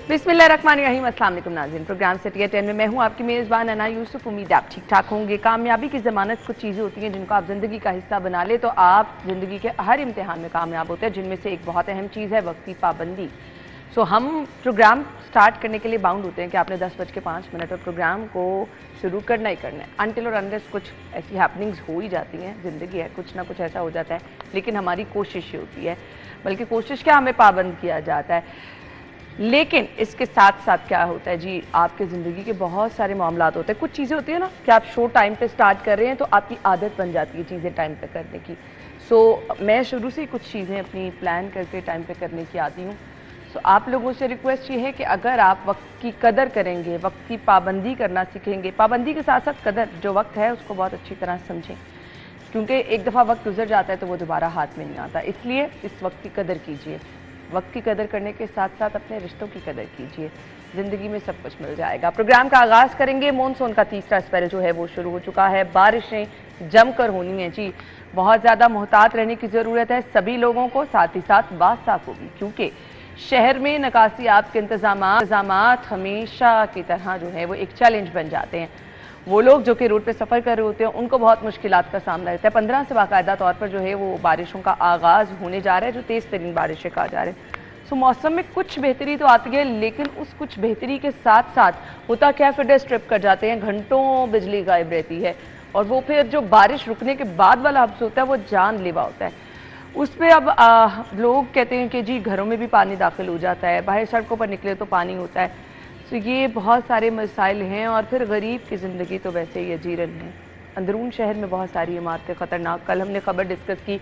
बिस्मिल्लाहिर्रहमानिर्रहीम। अस्सलाम वालेकुम नाज़रीन, प्रोग्राम सिटी 10 में मैं हूं आपकी मेज़बान अना यूसुफ। उम्मीद आप ठीक ठाक होंगे। कामयाबी की ज़मानत कुछ चीज़ें होती हैं जिनको आप ज़िंदगी का हिस्सा बना ले तो आप ज़िंदगी के हर इम्तिहान में कामयाब होते हैं, जिनमें से एक बहुत अहम चीज़ है वक्त की पाबंदी। हम प्रोग्राम स्टार्ट करने के लिए बाउंड होते हैं कि आपने 10:05 पर प्रोग्राम को शुरू करना ही करना है। अनटिल और अनलेस कुछ ऐसी हैपनिंग्स हो ही जाती हैं, ज़िंदगी है, कुछ ना कुछ ऐसा हो जाता है, लेकिन हमारी कोशिश ये होती है, बल्कि कोशिश क्या, हमें पाबंद किया जाता है। लेकिन इसके साथ साथ क्या होता है जी, आपके ज़िंदगी के बहुत सारे मामलात होते हैं। कुछ चीज़ें होती है ना कि आप शो टाइम पे स्टार्ट कर रहे हैं तो आपकी आदत बन जाती है चीज़ें टाइम पे करने की। मैं शुरू से ही कुछ चीज़ें अपनी प्लान करके टाइम पे करने की आती हूँ। आप लोगों से रिक्वेस्ट ये है कि अगर आप वक्त की कदर करेंगे, वक्त की पाबंदी करना सीखेंगे, पाबंदी के साथ साथ कदर, जो वक्त है उसको बहुत अच्छी तरह समझें, क्योंकि एक दफ़ा वक्त गुजर जाता है तो वो दोबारा हाथ में नहीं आता। इसलिए इस वक्त की कदर कीजिए। वक्त की कदर करने के साथ साथ अपने रिश्तों की कदर कीजिए, ज़िंदगी में सब कुछ मिल जाएगा। प्रोग्राम का आगाज़ करेंगे। मॉनसून का तीसरा स्पेल जो है वो शुरू हो चुका है। बारिशें जमकर होनी हैं जी, बहुत ज़्यादा मोहतात रहने की ज़रूरत है सभी लोगों को, साथ ही साथ बादशाह को भी, क्योंकि शहर में निकासियात के इंतज़ामात हमेशा की तरह जो है वो एक चैलेंज बन जाते हैं। वो लोग जो कि रोड पे सफ़र कर रहे होते हैं उनको बहुत मुश्किलात का सामना रहता है। 15 से बाकायदा तौर पर जो है वो बारिशों का आगाज़ होने जा रहा है, जो तेज़ तरीन बारिशें कहा जा रहे हैं। मौसम में कुछ बेहतरी तो आती है, लेकिन उस कुछ बेहतरी के साथ साथ होता क्या, फिर स्ट्रिप कर जाते हैं, घंटों बिजली गायब रहती है, और वो फिर जो बारिश रुकने के बाद वाला हब्स होता है वो जानलेवा होता है। उस पर अब लोग कहते हैं कि जी घरों में भी पानी दाखिल हो जाता है, बाहर सड़कों पर निकले तो पानी होता है। ये बहुत सारे मसाइल हैं, और फिर गरीब की ज़िंदगी तो वैसे ही अजीरन है। अंदरून शहर में बहुत सारी इमारतें ख़तरनाक, कल हमने खबर डिस्कस की,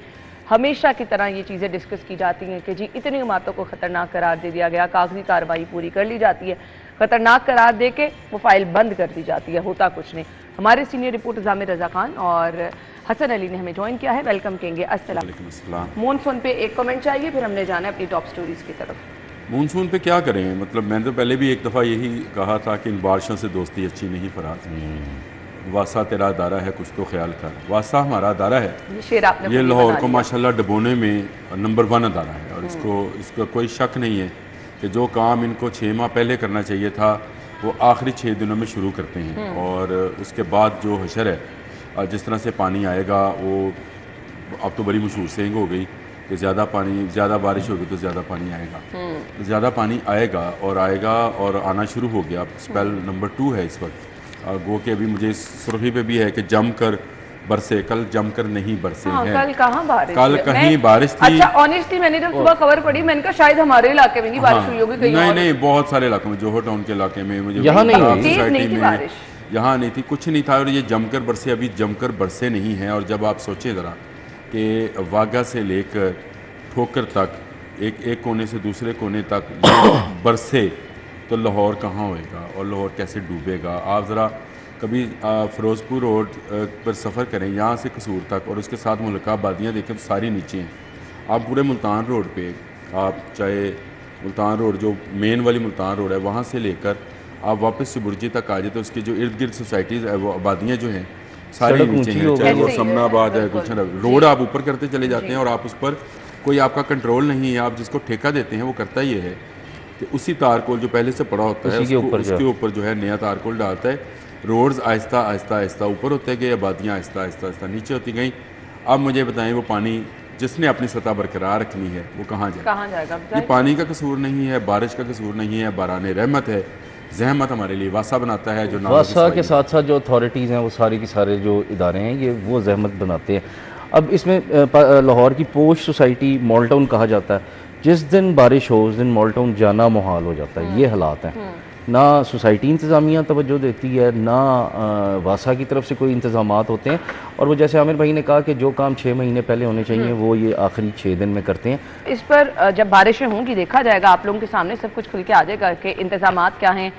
हमेशा की तरह ये चीज़ें डिस्कस की जाती हैं कि जी इतनी इमारतों को ख़तरनाक करार दे दिया गया, कागजी कार्रवाई पूरी कर ली जाती है, ख़तरनाक करार दे के वो फाइल बंद कर दी जाती है, होता कुछ नहीं। हमारे सीनियर रिपोर्टर जामिर रज़ा खान और हसन अली ने हमें ज्वाइन किया है, वेलकम कहेंगे। अस्सलाम वालेकुम। मॉनसून पे एक कमेंट चाहिए, फिर हमने जाना है अपनी टॉप स्टोरीज की तरफ। मानसून पे क्या करें, मतलब मैंने तो पहले भी एक दफ़ा यही कहा था कि इन बारिशों से दोस्ती अच्छी नहीं फराज। वासा तेरा अदारा है कुछ तो ख्याल कर, वासा हमारा अदारा है, ये लाहौर को माशाल्लाह डबोने में नंबर 1 अदारा है, और इसका कोई शक नहीं है कि जो काम इनको 6 माह पहले करना चाहिए था वो आखिरी 6 दिनों में शुरू करते हैं, और उसके बाद जो हशर है, जिस तरह से पानी आएगा, वो अब तो बड़ी मशहूर सेंग हो गई कि ज़्यादा बारिश होगी तो ज़्यादा पानी आएगा। ज़्यादा पानी आएगा और आना शुरू हो गया। स्पेल नंबर 2 है इस वक्त, गो के अभी मुझे सुर्खी पे भी है कि जमकर बरसे, कल जमकर नहीं बरसे हैं। कल कहाँ बारिश, कल कहीं बारिश थी। अच्छा, ऑनेस्टली मैंने जब सुबह खबर पढ़ी मैंने कहा शायद हमारे इलाके में नहीं बारिश हुई होगी, कहीं नहीं, बहुत सारे इलाकों में, जोहर टाउन के इलाके में, मुझे यहाँ नहीं थी, कुछ नहीं था, और ये जमकर बरसे, अभी जमकर बरसे नहीं है। और जब आप सोचें ज़रा कि वाघा से लेकर ठोकर तक एक कोने से दूसरे कोने तक बरसे तो लाहौर कहाँ होएगा और लाहौर कैसे डूबेगा। आप ज़रा कभी फ़िरोज़पुर रोड पर सफ़र करें, यहाँ से कसूर तक, और उसके साथ मुल्का आबादियाँ देखें तो सारी नीचे हैं। आप पूरे मुल्तान रोड पे, आप चाहे मुल्तान रोड जो मेन वाली मुल्तान रोड है वहाँ से लेकर आप वापस से बुर्जी तक आ जाए तो उसकी जो इर्द गिर्द सोसाइटीज़ है वो आबादियाँ जो हैं सारी नीचे हैं, चाहे वो समनाबाद है, गुलशन रोड आप ऊपर करते चले जाते हैं, और आप उस पर कोई आपका कंट्रोल नहीं है। आप जिसको ठेका देते हैं वो करता ही है कि उसी तारकोल जो पहले से पड़ा होता है उसके ऊपर जो है नया तारकोल डालता है। रोड्स आहिस्ता आहिस्ता ऊपर होते गए, आबादियाँ आहिस्ता आहिस्ता नीचे होती गई। अब मुझे बताएं, वो पानी जिसने अपनी सतह बरकरार रखनी है वो कहाँ जाएगा? ये पानी का कसूर नहीं है, बारिश का कसूर नहीं है, बाराने रहमत है, जहमत हमारे लिए वासा बनाता है। जो वासा के साथ साथ जो अथॉरिटीज़ हैं वो सारी की सारे जो इदारे हैं ये वो जहमत बनाते हैं। अब इसमें लाहौर की पोश सोसाइटी मॉल टाउन कहा जाता है, जिस दिन बारिश हो उस दिन मॉल टाउन जाना मुहाल हो जाता है। ये हालात हैं, ना सोसाइटी इंतज़ामिया तवज्जो देती है, ना वासा की तरफ से कोई इंतज़ामात होते हैं, और वो जैसे आमिर भाई ने कहा कि जो काम 6 महीने पहले होने चाहिए वो ये आखिरी 6 दिन में करते हैं। इस पर जब बारिशें होंगी देखा जाएगा, आप लोगों के सामने सब कुछ खुल के आ जाएगा कि इंतज़ामात क्या हैं,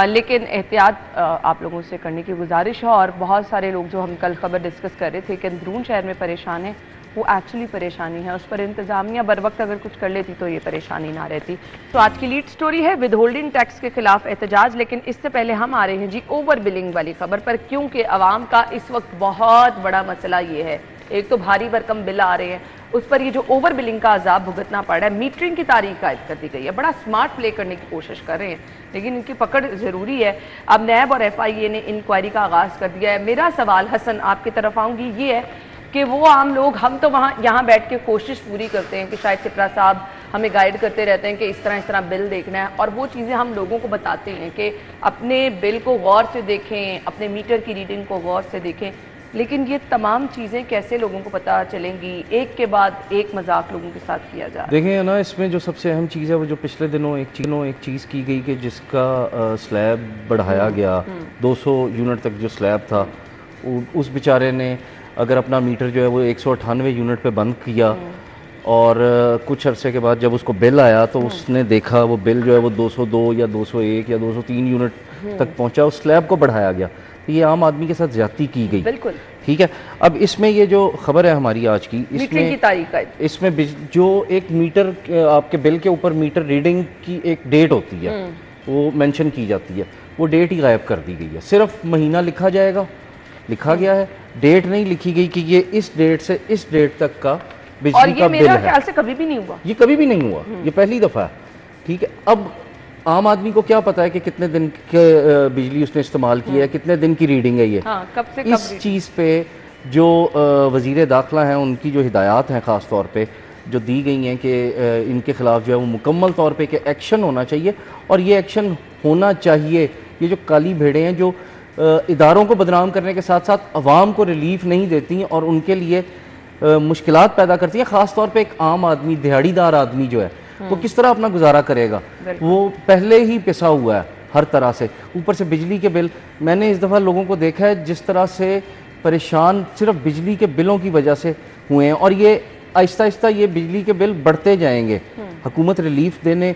लेकिन एहतियात आप लोगों से करने की गुजारिश है। और बहुत सारे लोग जो हम कल खबर डिस्कस कर रहे थे कि अंदरून शहर में परेशान है, वो एक्चुअली परेशानी है, उस पर इंतज़ामिया बर वक्त अगर कुछ कर लेती तो ये परेशानी ना रहती। तो आज की लीड स्टोरी है विद होल्डिंग टैक्स के खिलाफ एहतजाज, लेकिन इससे पहले हम आ रहे हैं जी ओवर बिलिंग वाली खबर पर, क्योंकि आवाम का इस वक्त बहुत बड़ा मसला ये है। एक तो भारी भरकम बिल आ रहे हैं, उस पर ये जो ओवर बिलिंग का अजाब भुगतना पड़ रहा है। मीटरिंग की तारीख कायद कर दी गई है, बड़ा स्मार्ट प्ले करने की कोशिश कर रहे हैं, लेकिन इनकी पकड़ ज़रूरी है। अब नैब और FIA ने इंक्वायरी का आगाज़ कर दिया है। मेरा सवाल हसन आपकी तरफ आऊँगी, ये है कि वो आम लोग, हम तो यहाँ बैठ के कोशिश पूरी करते हैं कि शायद सिप्रा साहब हमें गाइड करते रहते हैं कि इस तरह बिल देखना है, और वो चीज़ें हम लोगों को बताते हैं कि अपने बिल को गौर से देखें, अपने मीटर की रीडिंग को गौर से देखें, लेकिन ये तमाम चीज़ें कैसे लोगों को पता चलेंगी? एक के बाद एक मजाक लोगों के साथ किया जा रहा है। देखें ना, इसमें जो सबसे अहम चीज़ है वो जो पिछले दिनों एक चीज़ की गई कि जिसका स्लैब बढ़ाया गया, 200 यूनिट तक जो स्लैब था, उस बेचारे ने अगर अपना मीटर जो है वो 198 यूनिट पे बंद किया, और कुछ अरसे के बाद जब उसको बिल आया तो उसने देखा वो बिल जो है वो 202 या 201 या 203 यूनिट तक पहुंचा, उस स्लैब को बढ़ाया गया। तो ये आम आदमी के साथ ज्यादती की गई। बिल्कुल ठीक है। अब इसमें ये जो खबर है हमारी आज की, मीटरिंग की तारीख है, इसमें जो एक मीटर आपके बिल के ऊपर मीटर रीडिंग की एक डेट होती है, वो मेंशन की जाती है, वो डेट ही गायब कर दी गई है। सिर्फ महीना लिखा जाएगा, लिखा गया है, डेट नहीं लिखी गई कि ये इस डेट से इस डेट तक का बिजली का बिल है। मेरा ख्याल से कभी भी नहीं हुआ, ये कभी भी नहीं हुआ, ये पहली दफ़ा है। ठीक है। अब आम आदमी को क्या पता है कि कितने दिन के बिजली उसने इस्तेमाल की है, कितने दिन की रीडिंग है ये। हाँ, कब से कब इस चीज़ पे जो वज़ीर दाखिला हैं उनकी जो हिदायत हैं ख़ास तौर पे जो दी गई हैं कि इनके ख़िलाफ़ जो है वो मुकम्मल तौर पे कि एक्शन होना चाहिए, और ये एक्शन होना चाहिए। ये जो काली भेड़ें हैं जो इदारों को बदनाम करने के साथ साथ अवाम को रिलीफ नहीं देती हैं और उनके लिए मुश्किलात पैदा करती हैं, ख़ास तौर पे एक आम आदमी, दिहाड़ीदार आदमी जो है वो किस तरह अपना गुजारा करेगा? वो पहले ही पिसा हुआ है हर तरह से, ऊपर से बिजली के बिल। मैंने इस दफ़ा लोगों को देखा है जिस तरह से परेशान सिर्फ बिजली के बिलों की वजह से हुए हैं, और ये आहिस्ता आहिस्ता ये बिजली के बिल बढ़ते जाएंगे। हुकूमत रिलीफ देने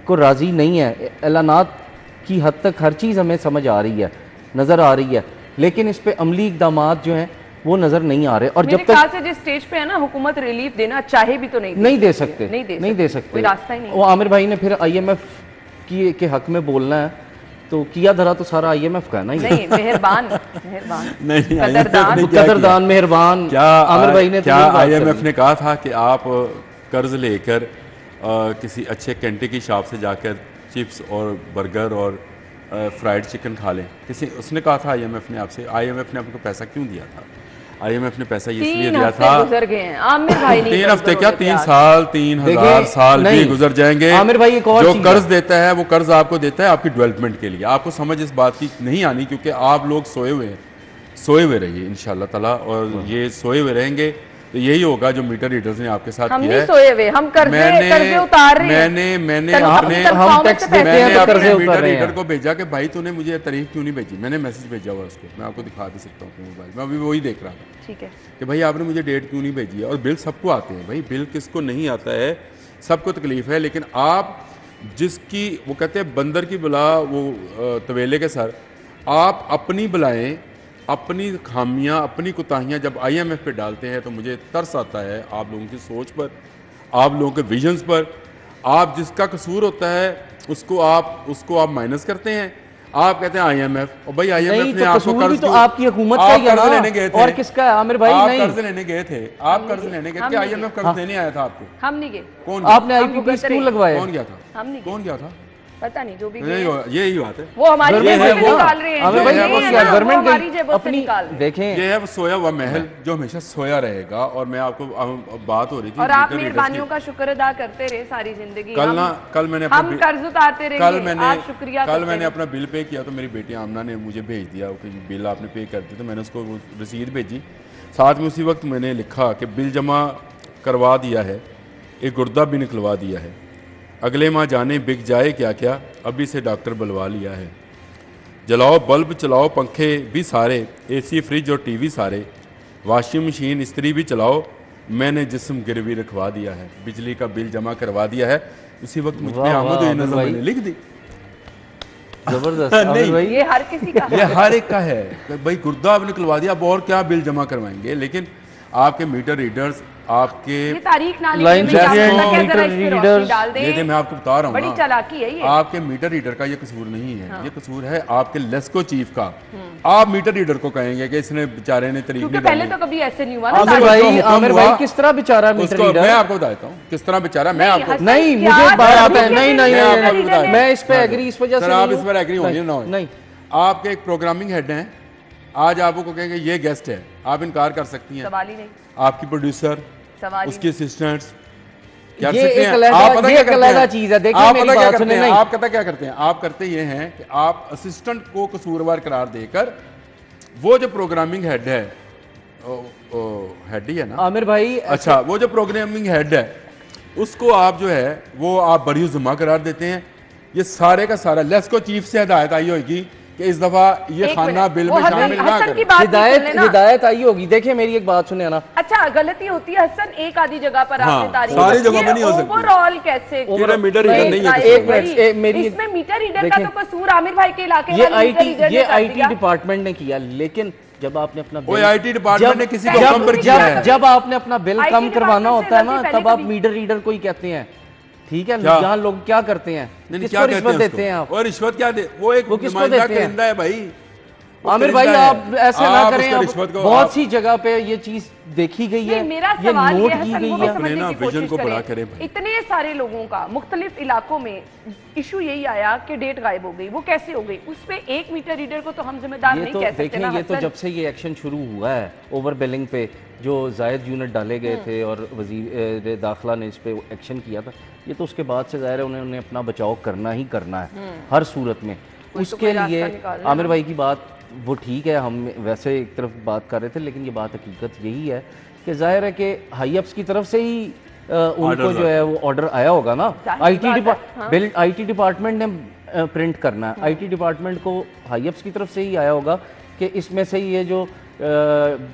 को राज़ी नहीं है। ऐलानात की हद तक हर चीज़ हमें समझ आ रही है, नज़र आ रही है, लेकिन इस पे अमली इक़दामात जो हैं वो नज़र नहीं आ रहे। और जब तक से जिस स्टेज पे है ना, हुकूमत रिलीफ देना चाहे भी तो नहीं दे सकते, नहीं दे सकते, कोई रास्ता ही नहीं। वो आमिर भाई ने फिर IMF के हक में बोलना है, तो किया धरा तो सारा IMF का है ना। नहीं, मेहरबान नहीं, कदरदान मेहरबान क्या आमिर भाई ने, क्या IMF ने कहा था कि आप कर्ज लेकर किसी अच्छे कैंटी की शॉप से जाकर चिप्स और बर्गर और फ्राइड चिकन खा लें? किसी उसने कहा था IMF ने आपसे? IMF ने आपको पैसा क्यों दिया था? IMF ने पैसा इसलिए दिया था, गुजर गए हैं आमिर भाई, 3 हफ्ते क्या 3 साल, 3000 साल भी गुजर जाएंगे। आमिर भाई एक और जो कर्ज देता है वो कर्ज आपको देता है आपकी डेवलपमेंट के लिए। आपको समझ इस बात की नहीं आनी, क्योंकि आप लोग सोए हुए रहिए इंशाल्लाह ताला, और ये सोए हुए रहेंगे तो यही होगा जो मीटर रीडर्स ने आपके साथ किया है। सोए हुए हम कर्जे उतार रहे हैं। मैंने अपने मीटर रीडर को भेजा कि भाई तूने मुझे तारीख क्यों नहीं भेजी? मैंने मैसेज भेजा हुआ उसको, मैं आपको दिखा भी सकता हूँ अपने मोबाइल में, अभी वही देख रहा था। ठीक है कि भाई आपने मुझे डेट क्यों नहीं भेजी है? और बिल सबको आते हैं भाई, बिल किसको नहीं आता है? सबको तकलीफ है, लेकिन आप जिसकी वो कहते हैं बंदर की बुला वो तवेले के सर, आप अपनी बुलाएं, अपनी खामियां, अपनी कोताहियां जब IMF पे डालते हैं तो मुझे तरस आता है आप लोगों की सोच पर, आप लोगों के विजन्स पर। आप जिसका कसूर होता है उसको आप माइनस करते हैं। आप कहते हैं IMF, और भाई IMF ने आपको कर्ज, तो आपकी हुकूमत का ही कर्ज लेने गए थे, और किसका है आमिर भाई? आप कर्ज लेने गए थे, आप कर्ज लेने गए थे, IMF कर्ज देने आया था आपको? हम नहीं गए। कौन? आपने IPPs क्यों लगवाए? कौन गया था? हम नहीं, कौन गया था? पता नहीं, जो भी यही बात है। वो हमारी जेब से निकाल रहे हैं, गवर्नमेंट अपनी देखें, ये है वो सोया हुआ महल जो हमेशा सोया रहेगा। और मैं आपको बात हो रही थी, और आप मेहरबानियों का शुक्र अदा करते रहे सारी जिंदगी। कल मैंने हम कर्ज उतारते रहे, कल मैंने अपना बिल पे किया तो मेरी बेटी आमना ने मुझे भेज दिया कि बिल आपने पे कर दिया, तो मैंने उसको रसीद भेजी। साथ में उसी वक्त मैंने लिखा कि बिल जमा करवा दिया है, एक गुर्दा भी निकलवा दिया है, अगले माह जाने बिक जाए क्या क्या, अभी से डॉक्टर बुलवा लिया है। जलाओ बल्ब, चलाओ पंखे भी सारे, AC फ्रिज और TV सारे, वॉशिंग मशीन इस्त्री भी चलाओ, मैंने जिस्म गिरवी रखवा दिया है, बिजली का बिल जमा करवा दिया है। उसी वक्त मुझ पे आमद हुई नज़र मैंने लिख दी। जबरदस्त। नहीं, ये हर किसी का ये हर एक का है भाई, गुर्दा अब निकलवा दिया, अब और क्या बिल जमा करवाएंगे? लेकिन आपके मीटर रीडर्स आपके ये तारीख ना लाइन लिखने में क्या मीटर मतलब है, जरा इस पे रोशनी रीडर्स, डाल दें। ये मैं आपको बता रहा हूँ बड़ी ना, चालाकी है ये। आपके मीटर रीडर का ये कसूर नहीं है, ये कसूर है आपके लेस्को चीफ का। आप मीटर रीडर को कहेंगे कि इसने बेचारे ने तरीक क्योंकि नहीं पहले डाली। तो कभी ऐसे नहीं हुआ ना। आमिर उसको भाई, जो हुक्म आमिर हुआ, भाई किस तरह बेचारा मीटर उसको मैं रीडर? आपको बताता हूँ किस तरह बेचारा, मैं नहीं, आपको हसन नहीं, क्या मुझे बात तारीख आता है, नहीं नहीं मैं आपको नहीं, बताता हूँ। मैं इस पे एग्री इस वजह से सर आप नहीं इस पर एग्री होंगे ना हूँ। होंगे। नहीं, आपके एक प्रोग्रामिंग हेड हैं, आज आप उनको कहेंगे ये गेस्ट है, आप इनकार कर सकती हैं? सवाल ही नहीं, आपकी प्रोड्यूसर, सवाल ही उसके असिस्टेंट्स ये एक अलग चीज है। देखिए मेरी बात सुने, नहीं आप पता क्या करते हैं, आप करते ये हैं कि आप असिस्टेंट को कसूरवार करार देकर वो जो प्रोग्रामिंग हेड है, हेड ही है ना आमिर भाई, अच्छा, वो जो प्रोग्रामिंग हेड है उसको आप जो है वो आप बरी जमा करार देते हैं। ये सारे का सारा लेस्को चीफ से हिदायत आई होगी कि इस दफा ये एक खाना मिनट, बिल वो में शामिल ना हसन की करें। बात नहीं सुन लेना। हिदायत आई होगी। देखिए मेरी एक बात सुने ना, अच्छा गलती होती है हसन, एक आधी जगह पर हाँ, आपने तारीफ सारी की जगह है, पे नहीं हो सकती। ओवरऑल कैसे ये मीटर रीडर नहीं है एक मिनट, मेरी इसमें मीटर रीडर का देखिए, तो कसूर आमिर भाई के इलाके ये वाले मीटर आईटी रीडर ने ये कर आईटी दिया। डिपार्टमेंट ने किया, लेकिन जब आपने अपना वो आईटी डिपार्टमेंट ने किसी को जब- हुक्म पर किया है। जब आपने अपना बिल IT कम करवाना डिपार्टमेंट से होता है ना, गलती तब आप पहले मीटर रीडर को ही कहते हैं। ठीक है, क्या? जहाँ लोग क्या करते हैं, नहीं, किसको क्या कहते रिश्वत हैं देते उसको? हैं आप? और रिश्वत क्या दे, वो एक वो किसको नुमाइंदा देते हैं? करिंदा है भाई। वो आमिर भाई करिंदा है। आप ऐसे ना आप करें, उसका आप रिश्वत को बहुत आप- सी जगह पे ये चीज देखी गई है, नहीं, मेरा ये सवाल नोट ये की हसन गई वो है। भी समझने अपने की ना विजन कोशिश को बड़ा करें। करें भाई। इतने सारे लोगों का मुख्तलिफ इलाकों में इशू यही आया कि डेट गायब हो गई, वो कैसे हो गई? उस पे एक मीटर रीडर को तो हम जिम्मेदार ये नहीं तो कह सकते देखें, ना ये तो हसन। जब से ये एक्शन शुरू हुआ है ओवर बिलिंग पे, जो जायद यूनिट डाले गए थे और वजीर दाखिला ने इस पे एक्शन किया था, ये तो उसके बाद से ज़ाहिर है उन्होंने अपना बचाव करना ही करना है हर सूरत में। तो उसके कोई रास्ता लिए निकालना आमिर भाई की बात वो ठीक है, हम वैसे एक तरफ बात कर रहे थे, लेकिन ये बात हकीकत यही है कि जाहिर है कि हाई अप्स की तरफ से ही उनको जो है वो ऑर्डर आया होगा ना। आईटी डिपार्टमेंट ने प्रिंट करना है, आईटी डिपार्टमेंट को हाई अप्स की तरफ से ही आया होगा कि इसमें से ये जो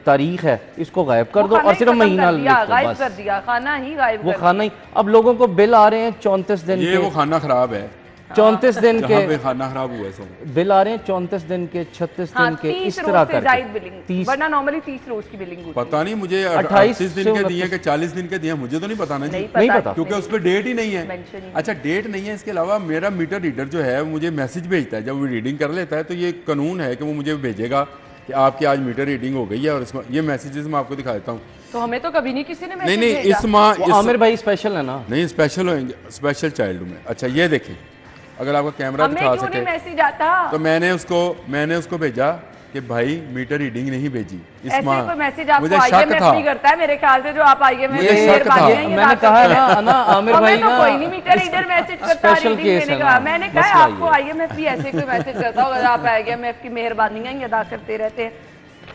तारीख है इसको गायब कर दो और सिर्फ महीना लिख दो, गायब बस। कर दिया, खाना ही गायब वो कर खाना ही, अब लोगों को बिल आ रहे हैं 34 दिन ये वो के, खाना खराब है 34 दिन जहाँ पे के खाना खराब हुआ है सर। बिल आ रहे हैं 34 दिन के, 36 हाँ, दिन के, 30 इस रोज तरह से जायद करके बिलिंग, 30 वरना नॉर्मली 30 रोज की बिलिंग होती है। पता नहीं मुझे 28 38 दिन के दिए कि 40 दिन के दिए, मुझे तो नहीं पता ना जी, नहीं पता। क्योंकि उस पर डेट ही नहीं है। Mention ही अच्छा डेट नहीं है, इसके अलावा मेरा मीटर रीडर जो है वो मुझे मैसेज भेजता है, जब वो रीडिंग कर लेता है तो ये कानून है कि वो मुझे भेजेगा कि आपकी आज मीटर रीडिंग हो गई है, और इसमें ये मैसेजेस मैं आपको दिखा देता हूँ। तो हमें तो कभी नहीं किसी ने नहीं मैसेज नहीं भेजा। इस माह वो आमिर भाई स्पेशल है ना। नहीं स्पेशल होंगे, स्पेशल चाइल्ड में। अच्छा ये देखें, अगर आपका कैमरा हमें दिखा क्यों नहीं सके मैसेज आता? तो मैंने उसको भेजा कि भाई मीटर रीडिंग नहीं भेजी इस ऐसे माह। कोई मैसेज मुझे आपको शक आईएमएफ था, नहीं करता है मेरे ख्याल से, जो आप आईएमएफ मुझे में शक था। मैंने कहा ना आमिर भाई हमें तो ना, कोई नहीं मीटर रीडर मैसेज करता स्पेशल रीडिंग केस देने है का। ना, मैंने कहा मसला आपको ये है। आईएमएफ भी ऐसे कोई मैसेज करता होगा, आप आईएमएफ की मेहरबानियां ही अदा करते रहते हैं।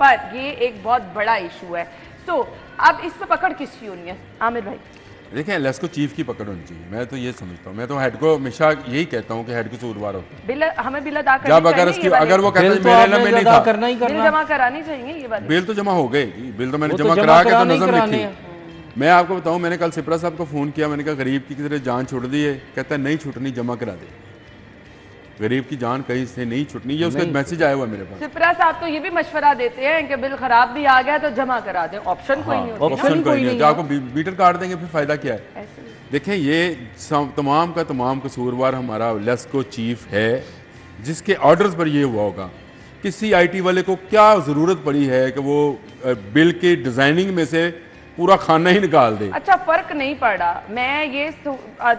पर ये एक बहुत बड़ा इशू है। सो अब इस पे पकड़ किसकी होनी है आमिर भाई? देखें लेस्को चीफ की पकड़ होनी चाहिए, मैं तो ये समझता हूँ। मैं तो हेड को हमेशा यही कहता हूँ कि हेड कसूरवार होता है। बिल हमें बिल अदा करनी जब अगर चाहिए, उसकी ये वाले। अगर वो कहता बिल है तो मेरे आपने इल्म में नहीं अदा था, करना ही बिल करना। जमा करानी चाहिए ये वाली। बिल तो जमा हो गए, बिल तो मैंने वो तो जमा जमा करा के तो कराने ही नजम कराने लिखी। हैं। मैं आपको बताऊं, मैंने कल सिपरा साहब को फ़ोन किया, मैंने कहा गरीब की किसी जान छुट दी है, कहता है नहीं छुटनी, जमा करा दे। गरीब की जान कहीं से नहीं छुटनी, ये उसका मैसेज आया हुआ मेरे पास। सिपरा साहब तो ये भी मशवरा देते हैं कि बिल खराब भी आ गया तो जमा करा दें, ऑप्शन कोई नहीं होती ना। ऑप्शन कोई नहीं नहीं है, आपको मीटर काट देंगे फिर फायदा क्या है? ऐसे ही। देखें ये तमाम का तमाम कसूरवार हमारा लेस्को चीफ है, जिसके ऑर्डर्स पर ये हुआ होगा। किसी आईटी वाले को क्या ज़रूरत पड़ी है कि वो बिल की डिज़ाइनिंग में से पूरा खाना ही निकाल दे? अच्छा फर्क नहीं पड़ रहा। मैं ये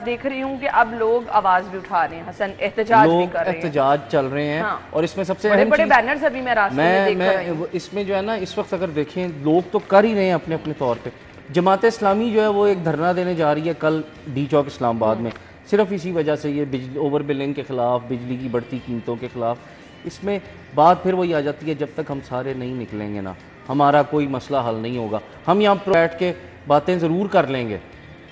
देख रही हूँ कि अब लोग आवाज भी उठा रहे हैं, हसन एहतजाज भी लोग कर रहे हैं, एहतजाज चल रहे हैं। हाँ। और इसमें सबसे बड़े अहम बड़े चीज़- बैनर्स अभी मैं रास्ते में देख रही हूँ। इसमें जो है ना, इस वक्त अगर देखें लोग तो कर ही रहे हैं अपने अपने तौर पे। जमात इस्लामी जो है वो एक धरना देने जा रही है कल डी चौक इस्लामाबाद में, सिर्फ इसी वजह से, ये बिजली ओवर बिलिंग के खिलाफ, बिजली की बढ़ती कीमतों के खिलाफ। इसमें बात फिर वही आ जाती है, जब तक हम सारे नहीं निकलेंगे ना, हमारा कोई मसला हल नहीं होगा। हम यहाँ पर बैठ के बातें ज़रूर कर लेंगे,